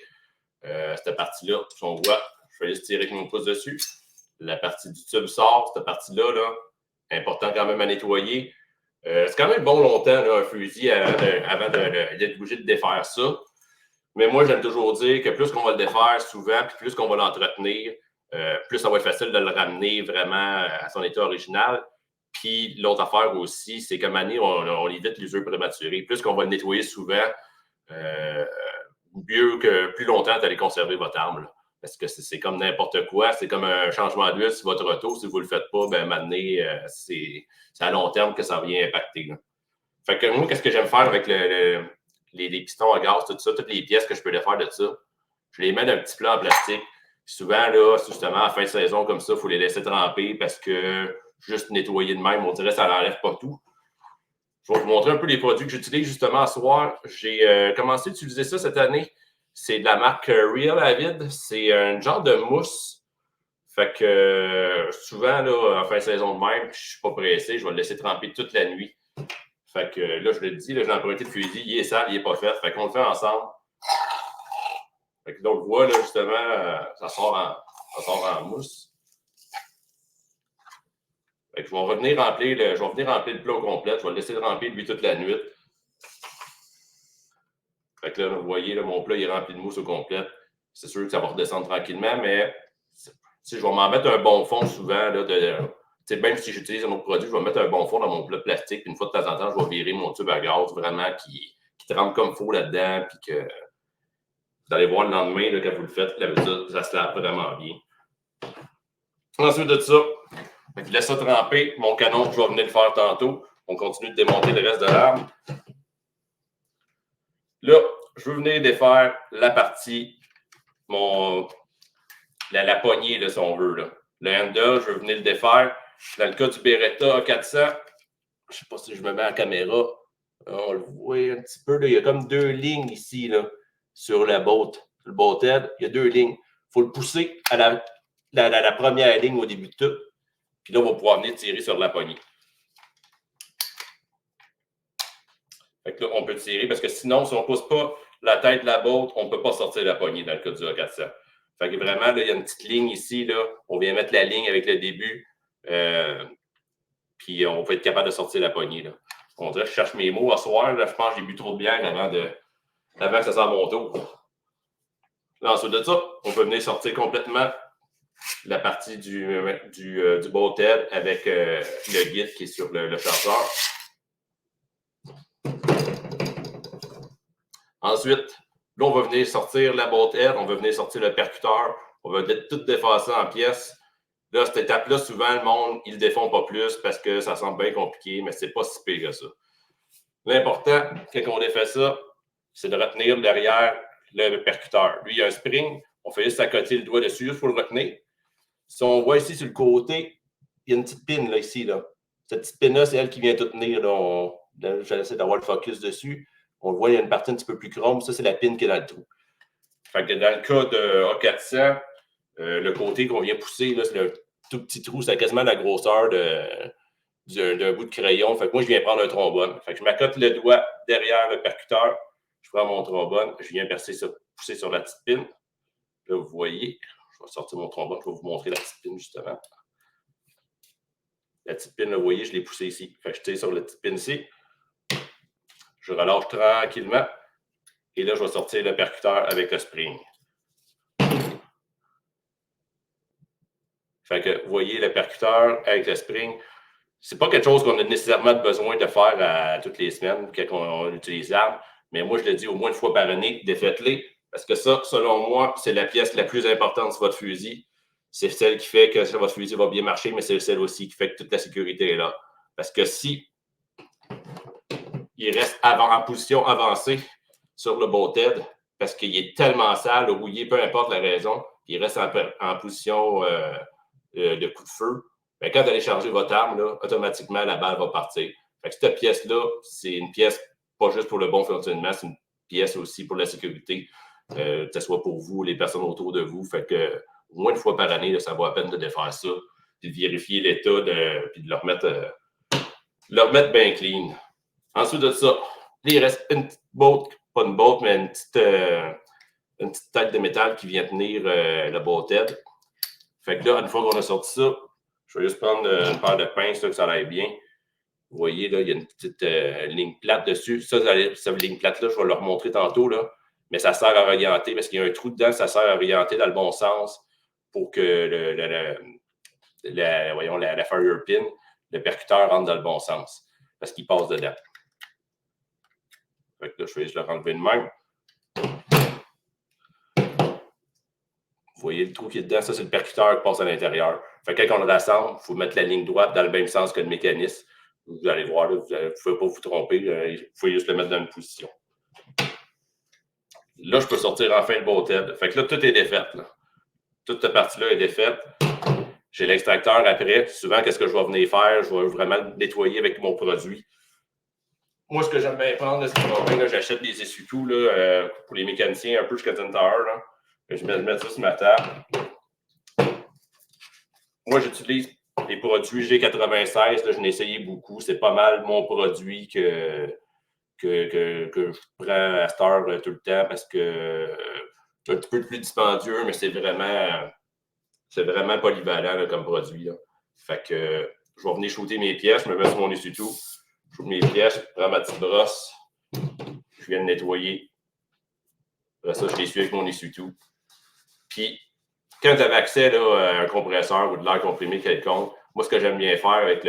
Cette partie-là, si on voit, je vais juste tirer avec mon pouce dessus. La partie du tube sort, cette partie-là, là, important quand même à nettoyer. C'est quand même bon longtemps, là, un fusil, avant d'être obligé de défaire ça. Mais moi, j'aime toujours dire que plus qu'on va le défaire souvent, puis plus qu'on va l'entretenir, plus ça va être facile de le ramener vraiment à son état original. Puis l'autre affaire aussi, c'est qu'à un moment donné, on évite l'usure prématurée. Plus qu'on va le nettoyer souvent, mieux que plus longtemps, vous allez conserver votre arme. Là. Parce que c'est comme n'importe quoi. C'est comme un changement d'huile sur votre auto. Si vous ne le faites pas, ben maintenant, c'est à long terme que ça vient impacter. Là. Fait que moi, qu'est-ce que j'aime faire avec les pistons à gaz, tout ça, toutes les pièces que je peux les faire de ça, je les mets dans un petit plat en plastique. Souvent, là, justement, à la fin de saison comme ça, il faut les laisser tremper parce que juste nettoyer de même, on dirait que ça n'enlève pas tout. Je vais vous montrer un peu les produits que j'utilise justement ce soir. J'ai commencé à utiliser ça cette année. C'est de la marque Real Avid. C'est un genre de mousse. Fait que souvent, là, en fin de saison de même, je ne suis pas pressé, je vais le laisser tremper toute la nuit. Fait que là, je le dis, j'ai emprunté le fusil, il est sale, il n'est pas fait. Fait qu'on le fait ensemble. Fait que là, on le voit, là, justement, ça sort en mousse. Fait que je vais revenir remplir le plat au complet. Je vais le laisser remplir lui toute la nuit. Fait que là, vous voyez, là, mon plat il est rempli de mousse au complet. C'est sûr que ça va redescendre tranquillement, mais je vais m'en mettre un bon fond souvent. Là, même si j'utilise un autre produit, je vais mettre un bon fond dans mon plat de plastique. Puis une fois de temps en temps, je vais virer mon tube à gaz vraiment qui trempe comme il faut là-dedans. Puis que vous allez voir le lendemain, là, quand vous le faites, là, ça se lave vraiment bien. Ensuite de ça, je laisse ça tremper. Mon canon, je vais venir le faire tantôt. On continue de démonter le reste de l'arme. Là, je veux venir défaire la partie, la poignée, là, si on veut. Là. Le handle, je veux venir le défaire. Dans le cas du Beretta A400, je ne sais pas si je me mets à la caméra. On le voit un petit peu. Là, il y a comme 2 lignes ici là, sur le bolt head. Il y a 2 lignes. Il faut le pousser à la première ligne au début de tout. Puis là, on va pouvoir venir tirer sur la poignée. Fait que là, on peut tirer parce que sinon, si on ne pousse pas la tête de la botte, on ne peut pas sortir la poignée dans le cas du A400. Fait que vraiment, là, il y a une petite ligne ici. Là. On vient mettre la ligne avec le début. Puis on va être capable de sortir la poignée. Là. On dirait que je cherche mes mots à soir. Là, je pense que j'ai bu trop de bière avant que ça sorte mon tour. Là, ensuite de ça, on peut venir sortir complètement la partie du bolt head avec le guide qui est sur le chargeur. Ensuite, là, on va venir sortir la bolt head, on va venir sortir le percuteur, on va tout défacer en pièces. Là, cette étape-là, souvent, le monde, ils ne le défont pas plus parce que ça semble bien compliqué, mais c'est pas si pire que ça. L'important, quand on défait ça, c'est de retenir derrière le percuteur. Lui, il y a un spring, on fait juste accoter le doigt dessus, il faut le retenir. Si on voit ici sur le côté, il y a une petite pin là, ici. Là. Cette petite pin-là, c'est elle qui vient tout tenir. J'essaie d'avoir le focus dessus. On le voit, il y a une partie un petit peu plus chrome. Ça, c'est la pin qui est dans le trou. Fait que dans le cas de A400, le côté qu'on vient pousser, là, c'est le tout petit trou. C'est quasiment la grosseur d'un bout de crayon. Fait que moi, je viens prendre un trombone. Fait que je m'accote le doigt derrière le percuteur. Je prends mon trombone. Je viens pousser sur la petite pin. Là, vous voyez, je vais sortir mon trombone. Je vais vous montrer la petite pin, justement. La petite pin, là, vous voyez, je l'ai poussée ici. Fait que je tire sur la petite pin ici. Je relâche tranquillement. Et là, je vais sortir le percuteur avec le spring. Fait que, vous voyez, le percuteur avec le spring, c'est pas quelque chose qu'on a nécessairement besoin de faire à toutes les semaines quand on utilise l'arme. Mais moi, je le dis au moins une fois par année, défaites-les. Parce que ça, selon moi, c'est la pièce la plus importante sur votre fusil. C'est celle qui fait que votre fusil va bien marcher, mais c'est celle aussi qui fait que toute la sécurité est là. Parce que si il reste en position avancée sur le bolt head, parce qu'il est tellement sale, rouillé, peu importe la raison, il reste en position de coup de feu, bien, quand vous allez charger votre arme, là, automatiquement, la balle va partir. Fait que cette pièce-là, c'est une pièce pas juste pour le bon fonctionnement, c'est une pièce aussi pour la sécurité, que ce soit pour vous, les personnes autour de vous. Fait que au moins une fois par année, là, ça vaut la peine de défaire ça, puis de vérifier l'état, puis de le remettre bien clean. Ensuite de ça, il reste une petite botte, pas une botte, mais une petite tête de métal qui vient tenir le bolt head. Fait que là, une fois qu'on a sorti ça, je vais juste prendre une paire de pinces, là, que ça aille bien. Vous voyez, là, il y a une petite ligne plate dessus. Cette ligne plate-là, je vais le remontrer tantôt, là. Mais ça sert à orienter, parce qu'il y a un trou dedans, ça sert à orienter dans le bon sens pour que la fire pin, le percuteur rentre dans le bon sens, parce qu'il passe dedans. Fait que là, je vais juste le renlever de même. voyez le trou qui est dedans? Ça, c'est le percuteur qui passe à l'intérieur. Fait que quand on le rassemble, il faut mettre la ligne droite dans le même sens que le mécanisme. Vous allez voir, là, vous ne pouvez pas vous tromper. Il faut juste le mettre dans une position. Là, je peux sortir enfin le botted. Fait que là, tout est défait. Là. Toute cette partie-là est défaite. J'ai l'extracteur après. Souvent, qu'est-ce que je vais venir faire? Je vais vraiment le nettoyer avec mon produit. Moi, ce que j'aime bien prendre, j'achète des essuie-tout pour les mécaniciens, un peu jusqu'à 10 heures. Je mets ça sur ma table. Moi, j'utilise les produits G96. Là, je l'ai essayé beaucoup. C'est pas mal mon produit que je prends à cette heure tout le temps parce que c'est un petit peu plus dispendieux, mais c'est vraiment polyvalent là, comme produit. Là. Fait que je vais venir shooter mes pièces, je me mets sur mon essuie-tout, je shoot mes pièces, je prends ma petite brosse, je viens de nettoyer. Après ça, je l'essuie avec mon essuie-tout. Puis, quand tu avais accès là, à un compresseur ou de l'air comprimé quelconque, moi, ce que j'aime bien faire avec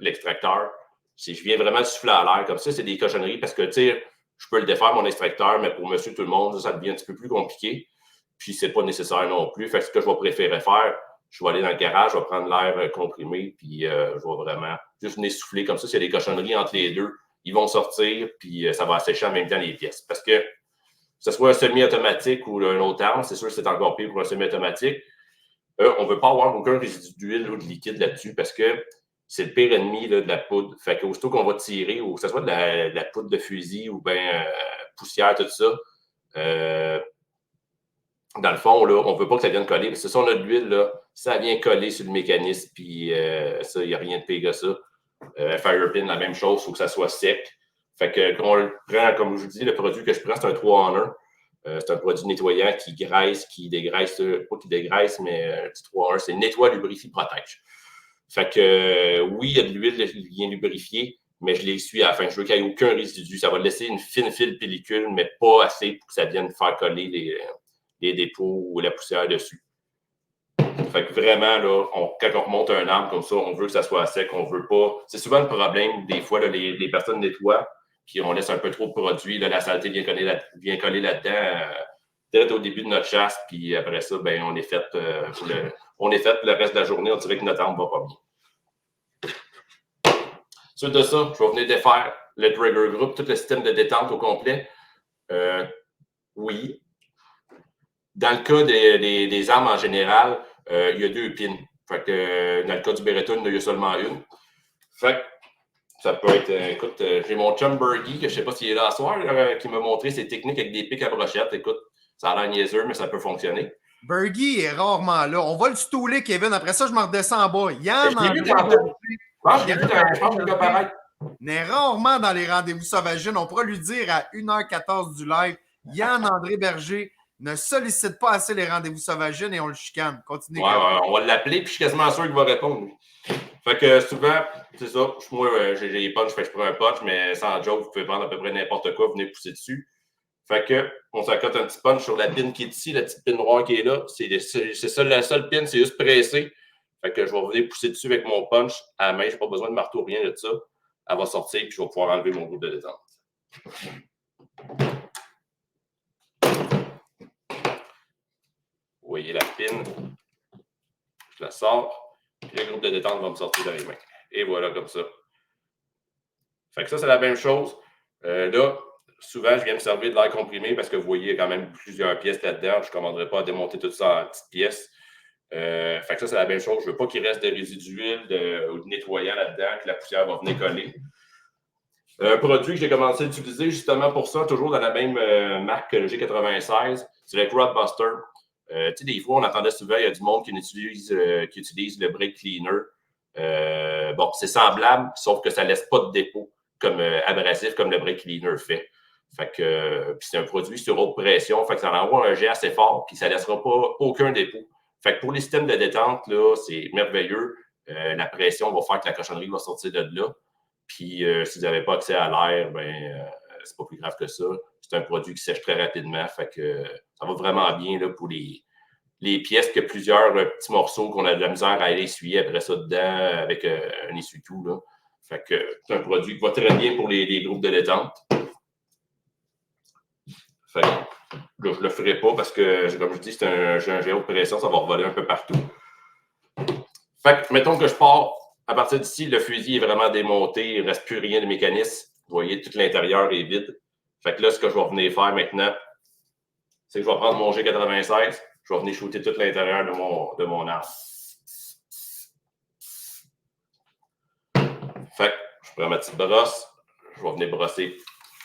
l'extracteur, c'est que je viens vraiment souffler à l'air. Comme ça, c'est des cochonneries parce que, tu sais, je peux le défaire, mon extracteur, mais pour monsieur tout le monde, ça devient un petit peu plus compliqué. Puis, c'est pas nécessaire non plus. Fait que ce que je vais préférer faire, je vais aller dans le garage, je vais prendre l'air comprimé, puis je vais vraiment juste venir souffler. Comme ça, s'il y a des cochonneries entre les deux, ils vont sortir, puis ça va assécher en même temps les pièces. Parce que, que ce soit un semi-automatique ou un autre arme, c'est sûr que c'est encore pire pour un semi-automatique. On ne veut pas avoir aucun résidu d'huile ou de liquide là-dessus parce que c'est le pire ennemi là, de la poudre. Fait qu'aussitôt qu'on va tirer, ou que ce soit de la poudre de fusil ou bien poussière, tout ça, dans le fond, là, on ne veut pas que ça vienne coller. Parce que si on a de l'huile, là, ça vient coller sur le mécanisme, puis ça, il n'y a rien de pire que ça. Firepin, la même chose, il faut que ça soit sec. Fait que quand on le prend, comme je vous dis, le produit que je prends, c'est un 3 en 1. C'est un produit nettoyant qui graisse, qui dégraisse, pas qui dégraisse, mais un petit 3 en 1, c'est nettoie, lubrifie, protège. Fait que oui, il y a de l'huile qui vient lubrifier, mais je l'essuie à la fin. Je veux qu'il n'y ait aucun résidu. Ça va laisser une fine pellicule, mais pas assez pour que ça vienne faire coller les dépôts ou la poussière dessus. Fait que vraiment, là, quand on remonte un arbre comme ça, on veut que ça soit sec, on veut pas. C'est souvent le problème, des fois, là, les personnes nettoient, puis on laisse un peu trop de produit, là, la saleté vient coller là-dedans peut-être au début de notre chasse, puis après ça, ben, on est fait pour le reste de la journée, on dirait que notre arbre va pas bien. Suite de ça, je vais venir défaire le Trigger Group, tout le système de détente au complet. Oui. Dans le cas des armes en général, il y a 2 pins. Fait que dans le cas du Beretta, il y a seulement une. Fait que ça peut être. Écoute, j'ai mon chum Bergie, que je ne sais pas s'il est là ce soir, qui m'a montré ses techniques avec des pics à brochette. Écoute, ça a l'air niaiseux, mais ça peut fonctionner. Bergie est rarement là. On va le stouler, Kevin. Après ça, je me redescends en bas. Je l'ai vu tantôt. Je pense que le gars pareil. Il est rarement dans les rendez-vous sauvageons. On pourra lui dire à 1h14 du live, Yann-André Berger ne sollicite pas assez les rendez-vous sauvageons et on le chicane. Continue. Ouais, on va l'appeler, puis je suis quasiment sûr qu'il va répondre. Fait que souvent, c'est ça. Moi, j'ai les punch, je prends un punch, mais sans joke, vous pouvez prendre à peu près n'importe quoi, venez pousser dessus. Fait que on s'accote un petit punch sur la pin qui est ici, la petite pin noire qui est là. C'est ça, la seule pin, c'est juste pressé. Fait que je vais venir pousser dessus avec mon punch à la main. Je n'ai pas besoin de marteau, rien de ça. Elle va sortir, puis je vais pouvoir enlever mon groupe de détente. Vous voyez la pin. Je la sors, puis le groupe de détente va me sortir dans les mains. Et voilà, comme ça. Fait que ça, c'est la même chose. Là, souvent, je viens me servir de l'air comprimé parce que vous voyez, il y a quand même plusieurs pièces là-dedans. Je ne commanderai pas à démonter tout ça en petites pièces. Fait que ça, c'est la même chose. Je ne veux pas qu'il reste de résidus d'huile ou de nettoyant là-dedans, que la poussière va venir coller. Un produit que j'ai commencé à utiliser justement pour ça, toujours dans la même marque que le G96, c'est le Crowd Buster. Tu sais, des fois, on entendait souvent, il y a du monde qui utilise le brake cleaner. Bon, c'est semblable, sauf que ça ne laisse pas de dépôt comme abrasif comme le brake cleaner fait. Fait que c'est un produit sur haute pression, fait que ça envoie un jet assez fort, puis ça ne laissera pas aucun dépôt. Fait que pour les systèmes de détente, là, c'est merveilleux. La pression va faire que la cochonnerie va sortir de là. Puis si vous n'avez pas accès à l'air, ben c'est pas plus grave que ça. C'est un produit qui sèche très rapidement. Fait que ça va vraiment bien là, pour les pièces que plusieurs petits morceaux qu'on a de la misère à aller essuyer après ça dedans avec un essuie-tout. Là. Fait que c'est un produit qui va très bien pour les groupes de détente. Fait que je ne le ferai pas parce que, comme je dis, j'ai un géo de pression, ça va revoler un peu partout. Fait que, mettons que je pars, à partir d'ici, le fusil est vraiment démonté, il ne reste plus rien de mécanisme. Vous voyez, tout l'intérieur est vide. Fait que là, ce que je vais venir faire maintenant, c'est que je vais prendre mon G96, je vais venir shooter tout l'intérieur de mon arme. Fait que je prends ma petite brosse, je vais venir brosser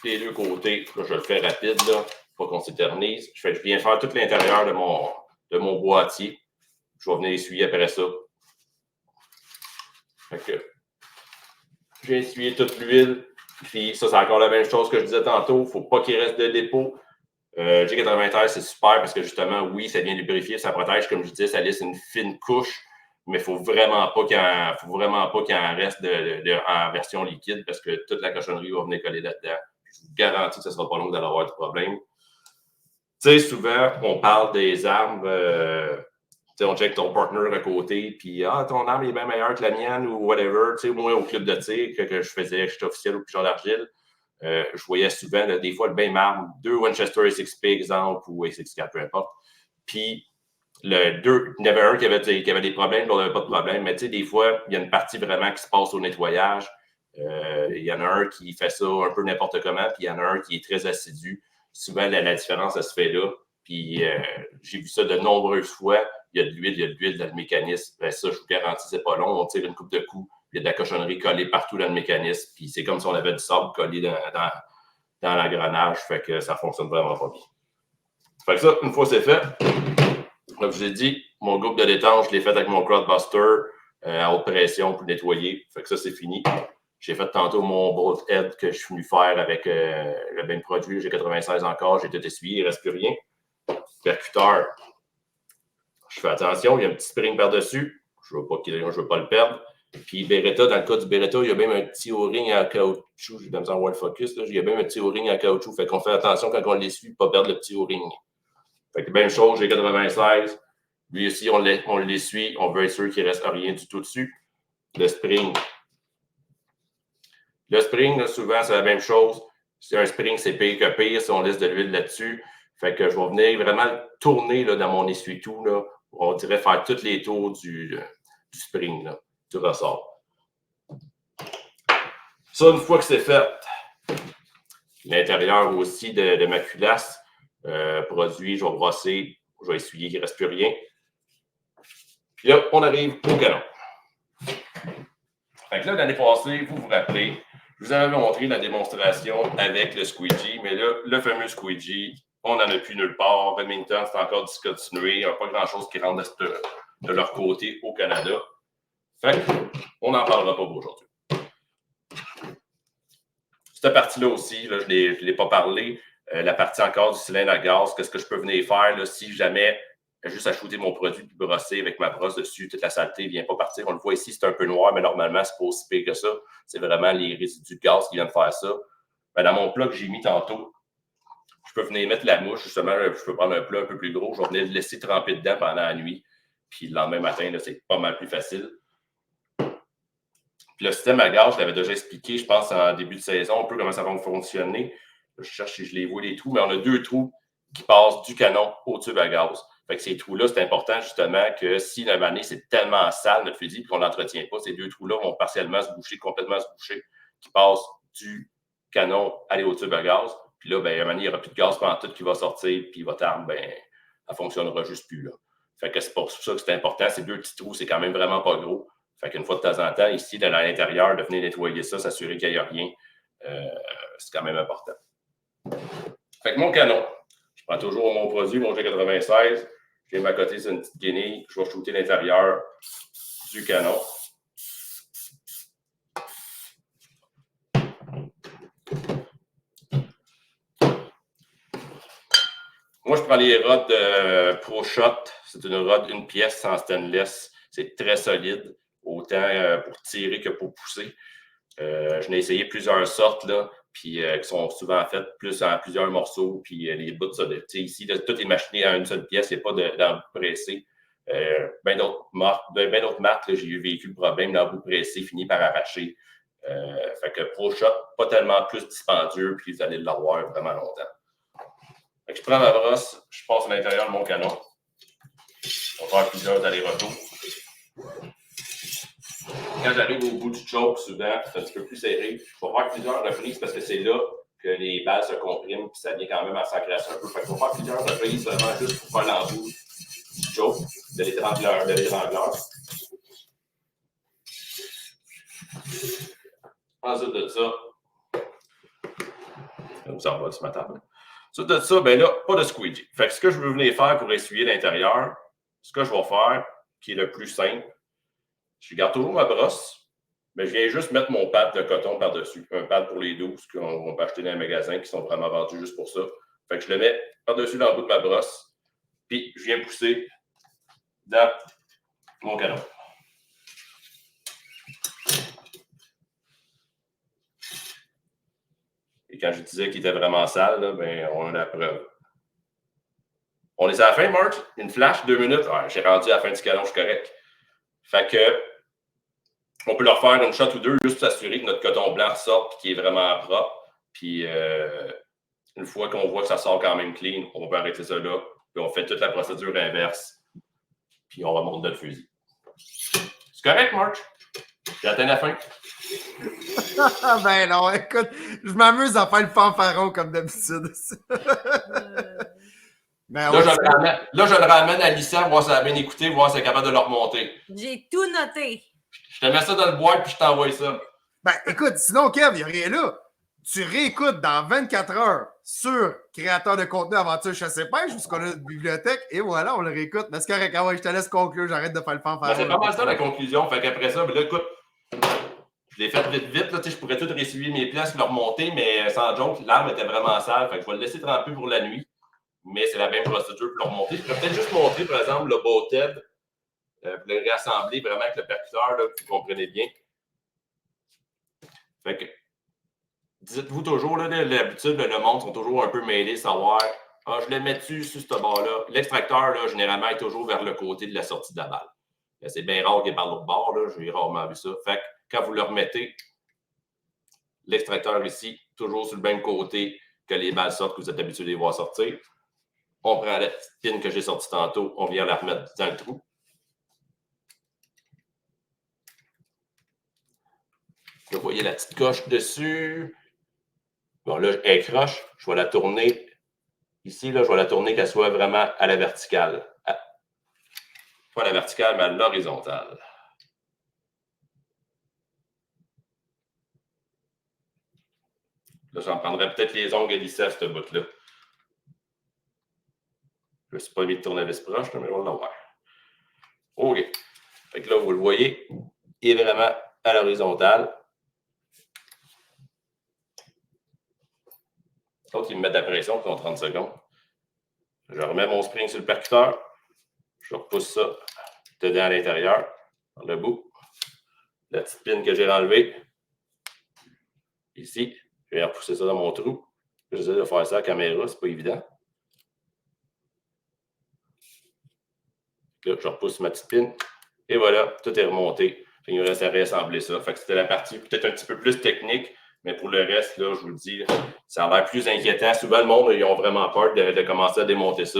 les deux côtés. Là, je le fais rapide, là, pas qu'on s'éternise. Je viens faire tout l'intérieur de mon boîtier. Je vais venir essuyer après ça. Fait que j'ai essuyé toute l'huile. Puis ça, c'est encore la même chose que je disais tantôt. Il ne faut pas qu'il reste de dépôt. G93, c'est super parce que justement, oui, ça vient lubrifier, ça protège, comme je disais, ça laisse une fine couche, mais il ne faut vraiment pas qu'il en reste en version liquide parce que toute la cochonnerie va venir coller là-dedans. Je vous garantis que ce ne sera pas long d'aller avoir du problème. Tu sais, souvent, on parle des armes, on check ton partner à côté, puis ton arme est bien meilleure que la mienne ou whatever. Tu sais, moi, au club de tir que j'étais officiel au Pigeon d'Argile, je voyais souvent, là, des fois, le même arme, 2 Winchester SXP, exemple, ou SX4, peu importe. Puis, il y avait un qui avait des problèmes, l'autre n'avait pas de problème. Mais tu sais, des fois, il y a une partie vraiment qui se passe au nettoyage. Il y en a un qui fait ça un peu n'importe comment, puis il y en a un qui est très assidu. Souvent, la différence, ça se fait là. Puis, j'ai vu ça de nombreuses fois. Il y a de l'huile dans le mécanisme. Ben, ça, je vous garantis, c'est pas long. On tire une coupe de coups. Il y a de la cochonnerie collée partout dans le mécanisme. Puis, c'est comme si on avait du sable collé dans l'engrenage. Fait que ça fonctionne vraiment pas bien. Fait que ça, une fois c'est fait, comme je vous ai dit, mon groupe de détente, je l'ai fait avec mon Crowdbuster à haute pression pour nettoyer. Fait que ça, c'est fini. J'ai fait tantôt mon bolt head que je suis venu faire avec le même produit. J'ai 96 encore. J'ai tout essuyé. Il ne reste plus rien. Percuteur. Je fais attention. Il y a un petit spring par-dessus. Je ne veux pas le perdre. Puis Beretta, dans le cas du Beretta, il y a même un petit O-ring à caoutchouc. J'ai besoin de voir le focus. Là. Il y a même un petit O-ring à caoutchouc. Fait qu'on fait attention quand on l'essuie, pas perdre le petit O-ring. Fait que même chose, j'ai 96. Lui aussi, on l'essuie. On veut être sûr qu'il ne reste rien du tout dessus. Le spring. Le spring, là, souvent, c'est la même chose. Si un spring, c'est pire que pire si on laisse de l'huile là-dessus. Fait que je vais venir vraiment tourner là, dans mon essuie-tout. Là, on dirait faire tous les tours du spring, là, du ressort. Ça, une fois que c'est fait, l'intérieur aussi de ma culasse, produit, je vais brosser, je vais essuyer, il ne reste plus rien. Puis là, on arrive au canon. Fait que là, l'année passée, vous vous rappelez, je vous avais montré la démonstration avec le squeegee, mais là, le fameux squeegee, on n'en a plus nulle part. Remington, c'est encore discontinué. Il n'y a pas grand-chose qui rentre de leur côté au Canada. Fait qu'on n'en parlera pas aujourd'hui. Cette partie-là aussi, là, je ne l'ai pas parlé. La partie encore du cylindre à gaz, qu'est-ce que je peux venir faire là, si jamais juste à shooter mon produit puis brosser avec ma brosse dessus, toute la saleté ne vient pas partir. On le voit ici, c'est un peu noir, mais normalement, c'est pas aussi pire que ça. C'est vraiment les résidus de gaz qui viennent faire ça. Ben, dans mon plat que j'ai mis tantôt, je peux venir mettre la mouche, justement, je peux prendre un plat un peu plus gros, je vais venir le laisser tremper dedans pendant la nuit. Puis le lendemain matin, là, c'est pas mal plus facile. Puis le système à gaz, je l'avais déjà expliqué, je pense, en début de saison, un peu comment ça va fonctionner. Je cherche si je les vois les trous, mais on a 2 trous qui passent du canon au tube à gaz. Fait que ces trous-là, c'est important justement que si la année, c'est tellement sale, notre fusil, puis qu'on ne l'entretient pas, ces 2 trous-là vont partiellement se boucher, complètement se boucher, qui passent du canon aller au tube à gaz. Puis là, ben, à un moment donné, il n'y aura plus de gaz pendant tout qui va sortir, puis votre arme, ben, elle ne fonctionnera juste plus. Là. Fait que c'est pour ça que c'est important. Ces 2 petits trous, c'est quand même vraiment pas gros. Fait qu'une fois de temps en temps, ici, dans l'intérieur, de venir nettoyer ça, s'assurer qu'il n'y a rien, c'est quand même important. Fait que mon canon, je prends toujours mon produit, mon G96. Je viens m'accoter sur une petite guenille. Je vais shooter l'intérieur du canon. Moi, je prends les rods de ProShot. C'est une rod, une pièce en stainless. C'est très solide, autant pour tirer que pour pousser. Je n'ai essayé plusieurs sortes, là, puis qui sont souvent faites plus en plusieurs morceaux, puis les bouts de ici, là, tout est machiné en une seule pièce, il n'y a pas d'embout pressé. Bien d'autres marques, j'ai eu vécu le problème, l'embout pressé finit par arracher. Fait que ProShot, pas tellement plus dispendieux, puis vous allez l'avoir vraiment longtemps. Fait que je prends ma brosse, je passe à l'intérieur de mon canon. On va faire plusieurs allers-retours. Quand j'arrive au bout du choke, souvent, c'est un petit peu plus serré. Je vais faire plusieurs reprises parce que c'est là que les balles se compriment et ça vient quand même à s'encrasser un peu. Fait que je vais faire plusieurs reprises seulement juste pour faire l'embout du choke, de l'étrangleur. Ensuite de ça, ça va sur ma table. Ensuite de ça, ben là, pas de squeegee. Fait que ce que je veux venir faire pour essuyer l'intérieur, ce que je vais faire, qui est le plus simple, je garde toujours ma brosse, mais je viens juste mettre mon pad de coton par-dessus. Un pad pour les 12 qu'on peut acheter dans les magasins qui sont vraiment vendus juste pour ça. Fait que je le mets par-dessus dans le bout de ma brosse, puis je viens pousser dans mon canon. Et quand je disais qu'il était vraiment sale, là, ben, on a la preuve. On est à la fin, Mark? Une flash, 2 minutes? Ouais, j'ai rendu à la fin du canon, je suis correct. Fait que, on peut leur faire une shot ou deux juste pour s'assurer que notre coton blanc ressorte et qu'il est vraiment propre. Puis, une fois qu'on voit que ça sort quand même clean, on peut arrêter ça là. Puis, on fait toute la procédure inverse. Puis, on remonte notre fusil. C'est correct, Mark? J'ai atteint la fin. Ben non, écoute, je m'amuse à faire le fanfaron comme d'habitude. Ben, Là, je le ramène à Lisa, voir si elle a bien écouté, voir si elle est capable de le remonter. J'ai tout noté. Je te mets ça dans le boîte puis je t'envoie ça. Ben, écoute, sinon, Kev, il n'y a rien là. Tu réécoutes dans 24 heures sur Créateur de contenu Aventure Chasse et Pêche, parce qu'on a une bibliothèque, et voilà, on le réécoute. Mais c'est correct, je te laisse conclure, j'arrête de faire le fanfaron. Ben, c'est pas mal ça la conclusion. Fait qu'après ça, ben là, écoute, je l'ai fait vite. Là, je pourrais tout ressuyer mes places, le remonter, mais sans joke, l'arme était vraiment sale. Fait que je vais le laisser tremper pour la nuit. Mais c'est la même procédure pour le remonter. Je pourrais peut-être juste montrer, par exemple, le botted pour le réassembler vraiment avec le percuteur, là, que vous comprenez bien. Fait que, dites-vous toujours, là, l'habitude, le monde sont toujours un peu mêlés, savoir, je le mets-tu sur ce bord-là. L'extracteur, là, généralement, est toujours vers le côté de la sortie de la balle. C'est bien rare qu'il est par l'autre bord, là, j'ai rarement vu ça. Fait que, quand vous le remettez, l'extracteur ici, toujours sur le même côté que les balles sortent, que vous êtes habitué de les voir sortir. On prend la petite pine que j'ai sortie tantôt, on vient la remettre dans le trou. Vous voyez la petite coche dessus. Bon, là, elle croche. Je vais la tourner ici, là, je vais la tourner qu'elle soit vraiment à la verticale. Pas à la verticale, mais à l'horizontale. Là, j'en prendrais peut-être les ongles lissés à ce bout-là. Je ne me suis pas mis de tournevis proche, mais on va l'avoir. OK. Fait que là, vous le voyez, il est vraiment à l'horizontale. L'autre, il me met de la pression pour 30 secondes. Je remets mon spring sur le percuteur. Je repousse ça dedans à l'intérieur, dans le bout. La petite pine que j'ai enlevée. Ici, je vais repousser ça dans mon trou. J'essaie de faire ça à la caméra, c'est pas évident. Là, je repousse ma petite pine. Et voilà, tout est remonté. Il me reste à réassembler ça. Fait que c'était la partie peut-être un petit peu plus technique, mais pour le reste, là, je vous le dis, ça a l'air plus inquiétant. Souvent, le monde, ils ont vraiment peur de commencer à démonter ça,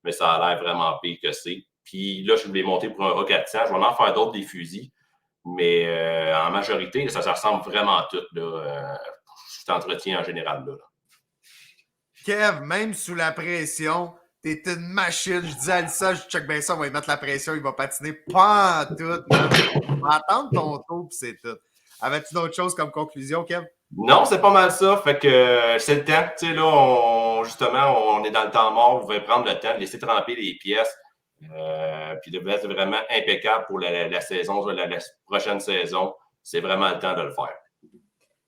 mais ça a l'air vraiment pire que c'est. Puis là, je vais les monter pour un A400. Je vais en faire d'autres des fusils, mais en majorité, ça ressemble vraiment à tout, là, cet entretien en général. Là. Kev, même sous la pression, t'es une machine. Je dis à Alissa, je check bien ça, on va lui mettre la pression, il va patiner. Pas en tout. On va attendre ton tour, puis c'est tout. Avais-tu d'autres choses comme conclusion, Kev? Non, c'est pas mal ça. Fait que c'est le temps. Tu sais, là, justement, on est dans le temps mort. Vous pouvez prendre le temps de laisser tremper les pièces. Puis de être vraiment impeccable pour la saison, la prochaine saison. C'est vraiment le temps de le faire.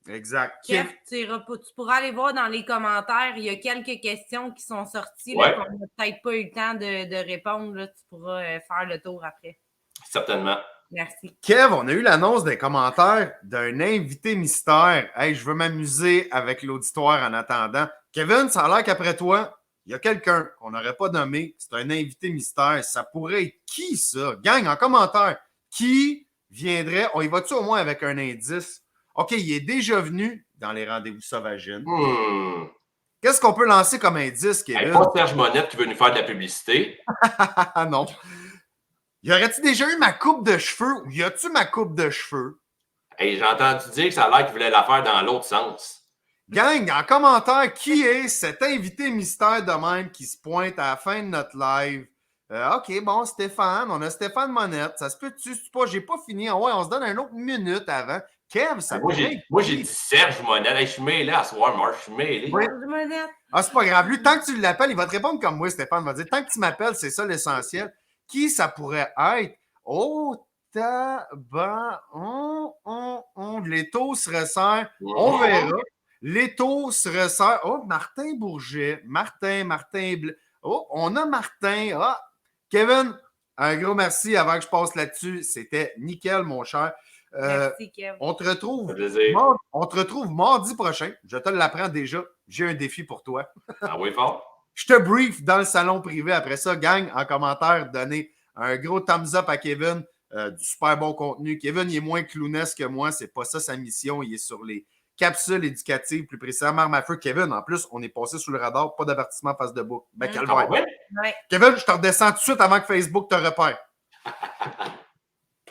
Exact. Kev, tu pourras aller voir dans les commentaires. Il y a quelques questions qui sont sorties Ouais. là, qu'on n'a peut-être pas eu le temps de répondre. Là. Tu pourras faire le tour après. Certainement. Merci. Kev, on a eu l'annonce des commentaires d'un invité mystère. Hey, je veux m'amuser avec l'auditoire en attendant. Kevin, ça a l'air qu'après toi, il y a quelqu'un qu'on n'aurait pas nommé. C'est un invité mystère. Ça pourrait être qui, ça? Gang, en commentaire. Qui viendrait? On y va-tu au moins avec un indice? OK, il est déjà venu dans les rendez-vous sauvageines. Qu'est-ce qu'on peut lancer comme indice, Hey, Kevin? pas Serge Monette qui veut nous faire de la publicité. Ah non. Y aurait-tu déjà eu ma coupe de cheveux ou y a-tu ma coupe de cheveux? Hey, j'ai entendu dire que ça a l'air qu'il voulait la faire dans l'autre sens. Gang, en commentaire, qui est cet invité mystère de même qui se pointe à la fin de notre live? OK, bon, Stéphane, on a Stéphane Monette. Ça se peut-tu? Pas, j'ai pas fini. Ah ouais, on se donne une autre minute avant. Kev, ça Moi, j'ai dit Serge Monette. Hey, je suis mêlé à soir, Marc. Je suis mêlé. Oui. Serge Monette. Ah, c'est pas grave. Lui, tant que tu l'appelles, il va te répondre comme moi, Stéphane. Il va dire, tant que tu m'appelles, c'est ça l'essentiel. Qui ça pourrait être? Oh, les taux se resserrent. On verra. Les taux se resserrent. Oh, Martin Bourget. Martin Blais. Oh, on a Martin. Ah, Kevin, un gros merci avant que je passe là-dessus. C'était nickel, mon cher. Merci, Kev. On te retrouve mardi prochain. Je te l'apprends déjà. J'ai un défi pour toi. Ah oui, fort. Je te brief dans le salon privé. Après ça, gang, en commentaire, donnez un gros thumbs up à Kevin. Du super bon contenu. Kevin, il est moins clownesque que moi. C'est pas ça sa mission. Il est sur les capsules éducatives, plus précisément arme à feu. Kevin, en plus, on est passé sous le radar. Pas d'avertissement face de boucle. Ben, calvaire. Ouais. Kevin, je te redescends tout de suite avant que Facebook te repère.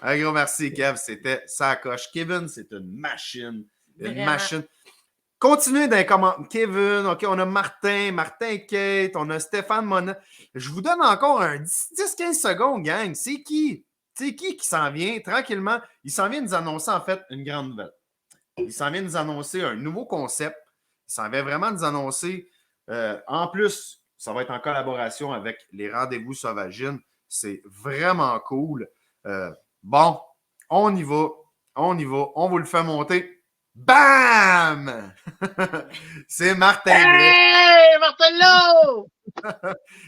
Un gros merci, Kev. C'était ça coche. Kevin, c'est une machine. Une machine. Continuez dans les commentaires. Kevin, OK, on a Martin Kate, on a Stéphane Monette. Je vous donne encore un 10-15 secondes, gang. C'est qui? C'est qui s'en vient tranquillement? Il s'en vient nous annoncer, en fait, une grande nouvelle. Il s'en vient nous annoncer un nouveau concept. Il s'en vient vraiment nous annoncer. En plus, ça va être en collaboration avec les Rendez-vous Sauvagines. C'est vraiment cool. Bon, on y va. On vous le fait monter. Bam! C'est Martin Blais. Hey, Martello!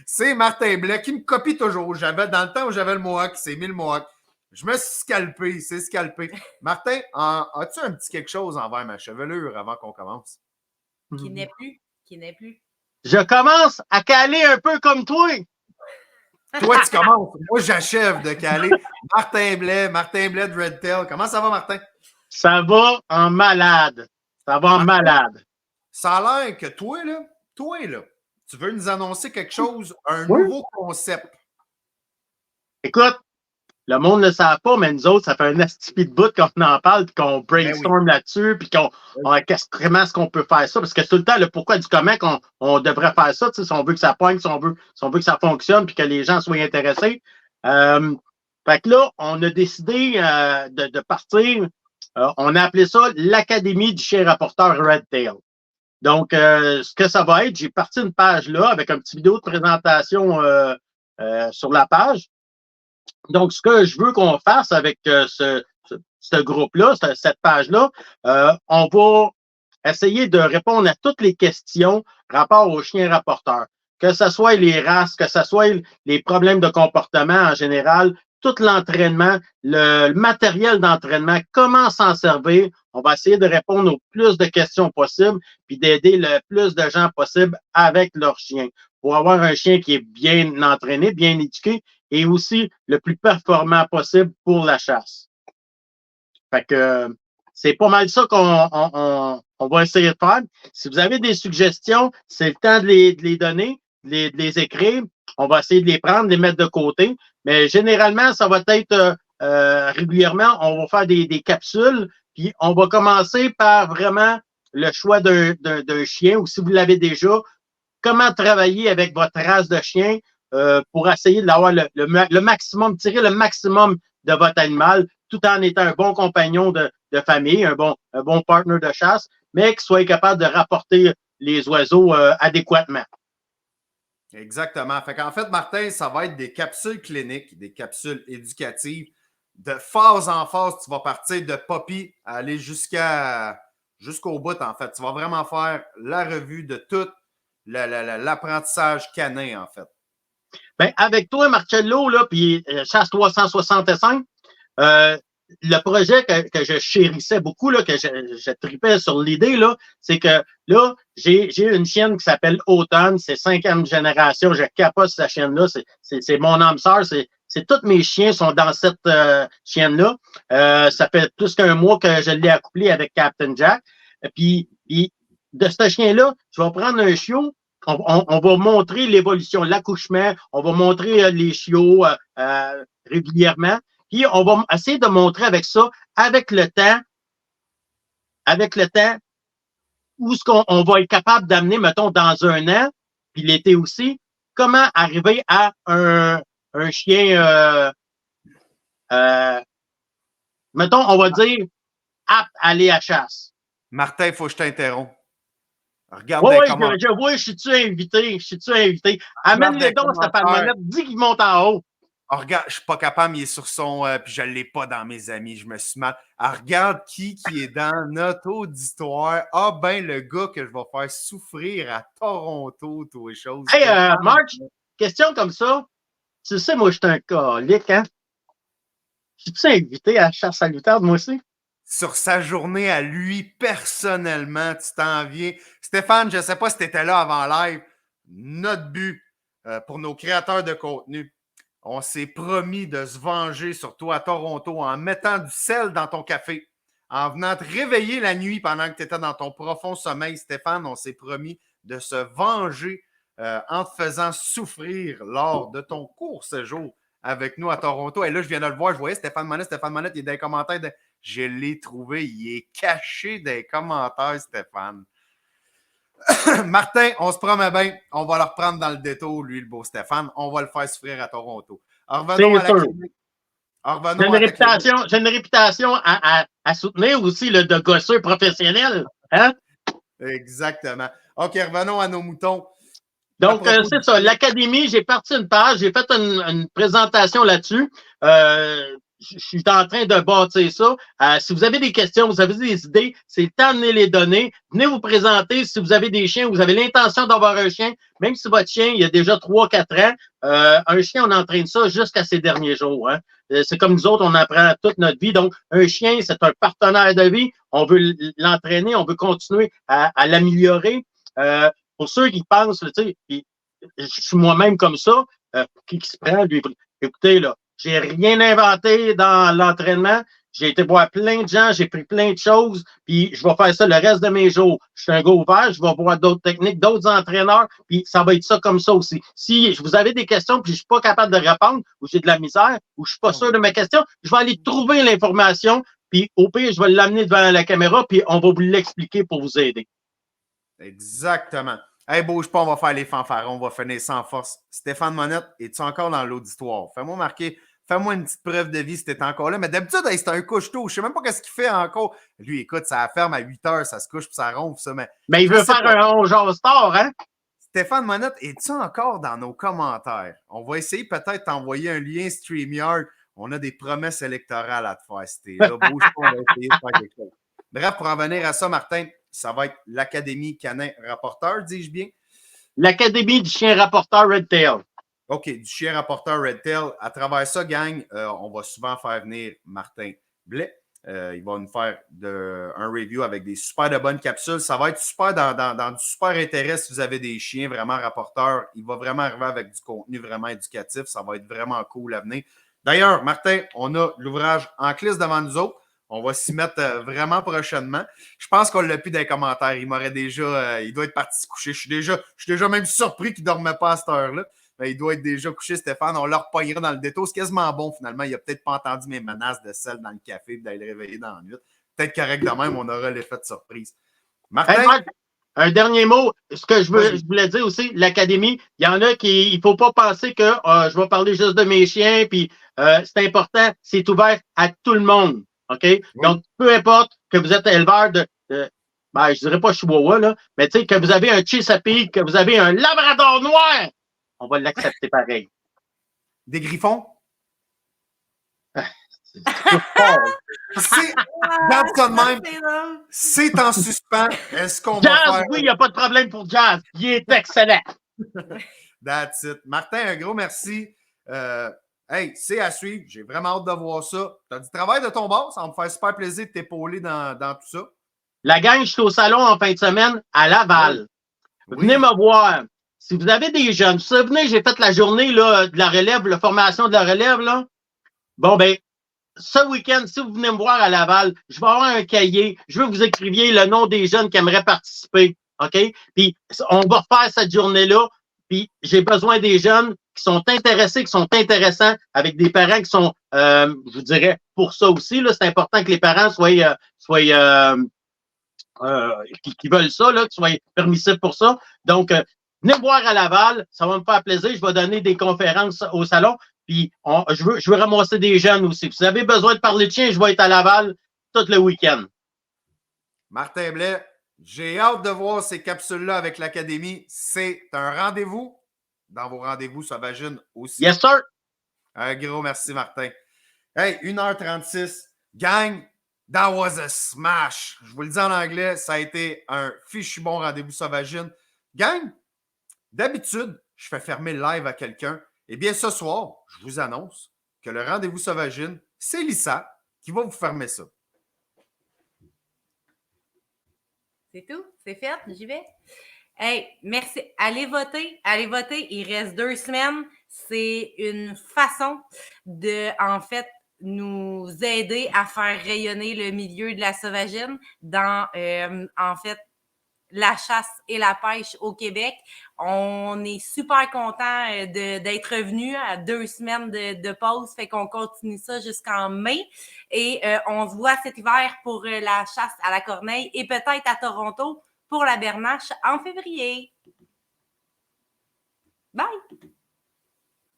C'est Martin Blais qui me copie toujours. Dans le temps où j'avais le Mohawk, il s'est mis le Mohawk. Je me suis scalpé, il s'est scalpé. Martin, as-tu un petit quelque chose envers ma chevelure avant qu'on commence? Qui n'est plus. Je commence à caler un peu comme toi. Toi, tu commences. Moi, j'achève de caler. Martin Blais de Red Tail. Comment ça va, Martin? Ça va en malade. Ça va en malade. Ça a l'air que toi, tu veux nous annoncer quelque chose, un nouveau concept. Écoute, le monde ne le savent pas, mais nous autres, ça fait un astipi de bout qu'on en parle, puis qu'on brainstorm là-dessus, puis comment est-ce qu'on peut faire ça? Parce que tout le temps, le pourquoi du comment on devrait faire ça, si on veut que ça pointe, si on veut que ça fonctionne, puis que les gens soient intéressés. Fait que là, on a décidé de partir. On a appelé ça l'Académie du chien rapporteur Red Tail. Donc, ce que ça va être, j'ai parti une page là avec un petit vidéo de présentation sur la page. Donc, ce que je veux qu'on fasse avec ce groupe-là, cette page-là, on va essayer de répondre à toutes les questions rapport aux chiens rapporteurs. Que ce soit les races, que ce soit les problèmes de comportement en général, tout l'entraînement, le matériel d'entraînement, comment s'en servir. On va essayer de répondre au plus de questions possibles puis d'aider le plus de gens possible avec leur chien pour avoir un chien qui est bien entraîné, bien éduqué et aussi le plus performant possible pour la chasse. Fait que c'est pas mal ça qu'on va essayer de faire. Si vous avez des suggestions, c'est le temps de les donner, de les écrire. On va essayer de les prendre, de les mettre de côté. Mais généralement, ça va être régulièrement, on va faire des capsules. Puis on va commencer par vraiment le choix d'un chien ou si vous l'avez déjà, comment travailler avec votre race de chien pour essayer d'avoir le maximum, tirer le maximum de votre animal tout en étant un bon compagnon de famille, un bon partner de chasse, mais qui soit capable de rapporter les oiseaux adéquatement. Exactement. Fait qu'en fait, Martin, ça va être des capsules cliniques, des capsules éducatives. De phase en phase, tu vas partir de Poppy à aller jusqu'au bout, en fait. Tu vas vraiment faire la revue de tout l'apprentissage canin, en fait. Ben, avec toi, Marcello, là, puis Chasse 365, le projet que je chérissais beaucoup, là, que je tripais sur l'idée, là, c'est que là, j'ai une chienne qui s'appelle Automne, c'est 5e génération, je capote cette chienne-là, c'est mon âme sœur, c'est tous mes chiens sont dans cette chienne-là. Ça fait plus qu'un mois que je l'ai accouplée avec Captain Jack. Puis de ce chien-là, je vais prendre un chiot, on va montrer l'évolution, l'accouchement, on va montrer les chiots régulièrement, puis on va essayer de montrer avec ça, avec le temps, où est-ce qu'on va être capable d'amener, mettons, dans un an, puis l'été aussi, comment arriver à un chien, mettons, on va dire, apte à aller à chasse. Martin, il faut que je t'interrompe. Regarde Oui, les oui, commentaires. je vois, je suis-tu invité? Amène-les donc, Stéphane Monette, dis qu'il monte en haut. Ah, regarde, je suis pas capable, il est sur son. Puis je ne l'ai pas dans mes amis, je me suis mal. Ah, regarde qui est dans notre auditoire. Ah, ben, le gars que je vais faire souffrir à Toronto, toutes les choses. Hey, March, question comme ça. Tu sais, moi, je suis un colique, hein? Suis-tu invité à la chasse à l'outarde, moi aussi? Sur sa journée à lui, personnellement, tu t'en viens. Stéphane, je ne sais pas si tu étais là avant live. Notre but pour nos créateurs de contenu, on s'est promis de se venger sur toi à Toronto en mettant du sel dans ton café, en venant te réveiller la nuit pendant que tu étais dans ton profond sommeil. Stéphane, on s'est promis de se venger en te faisant souffrir lors de ton court séjour avec nous à Toronto. Et là, je viens de le voir, je voyais Stéphane Monette, il est dans les commentaires. Je l'ai trouvé, il est caché dans les commentaires, Stéphane. Martin, on se promet bien, on va le reprendre dans le détour, lui, le beau Stéphane. On va le faire souffrir à Toronto. Alors, revenons à la clinique. J'ai une réputation à soutenir aussi là, de gosseux professionnel. Hein? Exactement. OK, revenons à nos moutons. Donc, c'est ça. L'Académie, j'ai parti une page, j'ai fait une présentation là-dessus. Je suis en train de bâtir ça. Si vous avez des questions, vous avez des idées, c'est le temps de les donner. Venez vous présenter si vous avez des chiens, vous avez l'intention d'avoir un chien, même si votre chien, il y a déjà 3-4 ans. Un chien, on entraîne ça jusqu'à ses derniers jours. Hein. C'est comme nous autres, on apprend toute notre vie. Donc, un chien, c'est un partenaire de vie. On veut l'entraîner, on veut continuer à l'améliorer. Pour ceux qui pensent, tu sais, je suis moi-même comme ça, qui se prend, lui, écoutez, là, j'ai rien inventé dans l'entraînement. J'ai été voir plein de gens, j'ai pris plein de choses, puis je vais faire ça le reste de mes jours. Je suis un gars ouvert, je vais voir d'autres techniques, d'autres entraîneurs, puis ça va être ça comme ça aussi. Si vous avez des questions, puis je suis pas capable de répondre, ou j'ai de la misère, ou je suis pas sûr de mes questions, je vais aller trouver l'information, puis au pire, je vais l'amener devant la caméra, puis on va vous l'expliquer pour vous aider. Exactement. Hey, bouge pas, on va faire les fanfarons, on va finir sans force. Stéphane Monette, es-tu encore dans l'auditoire? Fais-moi marquer, fais-moi une petite preuve de vie si t'es encore là. Mais d'habitude, c'est un couche-tôt. Je sais même pas qu'est-ce qu'il fait encore. Lui, écoute, ça ferme à 8 heures, ça se couche puis ça ronfle, ça. Mais il veut faire un 11 star, hein? Stéphane Monette, es-tu encore dans nos commentaires? On va essayer peut-être d'envoyer un lien StreamYard. On a des promesses électorales à te faire. Si t'es là, bouge pas, on va essayer de faire quelque chose. Bref, pour en venir à ça, Martin, ça va être l'Académie Canin Rapporteur, dis-je bien? L'Académie du chien rapporteur Red Tail. OK, du chien rapporteur Red Tail. À travers ça, gang, on va souvent faire venir Martin Blais. Il va nous faire un review avec des super de bonnes capsules. Ça va être super dans du super intérêt si vous avez des chiens vraiment rapporteurs. Il va vraiment arriver avec du contenu vraiment éducatif. Ça va être vraiment cool à venir. D'ailleurs, Martin, on a l'ouvrage en clisse devant nous autres. On va s'y mettre vraiment prochainement. Je pense qu'on l'a plus dans les commentaires. Il m'aurait déjà. Il doit être parti se coucher. Je suis déjà même surpris qu'il ne dormait pas à cette heure-là. Mais il doit être déjà couché, Stéphane. On le repognera dans le détour. C'est quasiment bon, finalement. Il n'a peut-être pas entendu mes menaces de sel dans le café et d'aller le réveiller dans la nuit. Peut-être correct de même, on aura l'effet de surprise. Martin? Hey, Marc, un dernier mot. Ce que je voulais dire aussi, l'Académie, il y en a qui. Il ne faut pas penser que je vais parler juste de mes chiens, puis c'est important. C'est ouvert à tout le monde. OK? Oui. Donc, peu importe que vous êtes éleveur je dirais pas chihuahua, là, mais tu sais, que vous avez un Chesapeake, que vous avez un Labrador noir, on va l'accepter pareil. Des griffons? Dans ça de même, c'est en suspens. Est-ce qu'on va faire... Oui, il n'y a pas de problème pour Jazz. Il est excellent. That's it. Martin, un gros merci. Hey, c'est à suivre. J'ai vraiment hâte de voir ça. Tu as du travail de ton bord. Ça va me faire super plaisir de t'épauler dans tout ça. La gang, je suis au salon en fin de semaine à Laval. Oui. Venez me voir. Si vous avez des jeunes, vous vous souvenez, j'ai fait la journée là, de la relève, la formation de la relève. Là. Bon, ben, ce week-end, si vous venez me voir à Laval, je vais avoir un cahier. Je veux que vous écriviez le nom des jeunes qui aimeraient participer. OK? Puis on va faire cette journée-là. Puis j'ai besoin des jeunes qui sont intéressés, qui sont intéressants, avec des parents qui sont, je vous dirais, pour ça aussi. Là, c'est important que les parents qui veulent ça, là, qui soient permissifs pour ça. Donc, venez me voir à Laval, ça va me faire plaisir. Je vais donner des conférences au salon. Puis, je veux ramasser des jeunes aussi. Si vous avez besoin de parler de chiens, je vais être à Laval tout le week-end. Martin Blais, j'ai hâte de voir ces capsules-là avec l'Académie. C'est un rendez-vous dans vos rendez-vous Sauvagine aussi. Yes, sir. Un gros merci, Martin. Hey, 1h36. Gang, that was a smash. Je vous le dis en anglais, ça a été un fichu bon rendez-vous Sauvagine. Gang, d'habitude, je fais fermer le live à quelqu'un. Eh bien, ce soir, je vous annonce que le rendez-vous Sauvagine, c'est Lisa qui va vous fermer ça. C'est tout, c'est fait, j'y vais. Hey, merci. Allez voter. Il reste 2 semaines. C'est une façon de, en fait, nous aider à faire rayonner le milieu de la sauvagine dans, en fait, la chasse et la pêche au Québec. On est super content d'être revenu à 2 semaines de pause, fait qu'on continue ça jusqu'en mai et on se voit cet hiver pour la chasse à la corneille et peut-être à Toronto pour la bernache en février. Bye!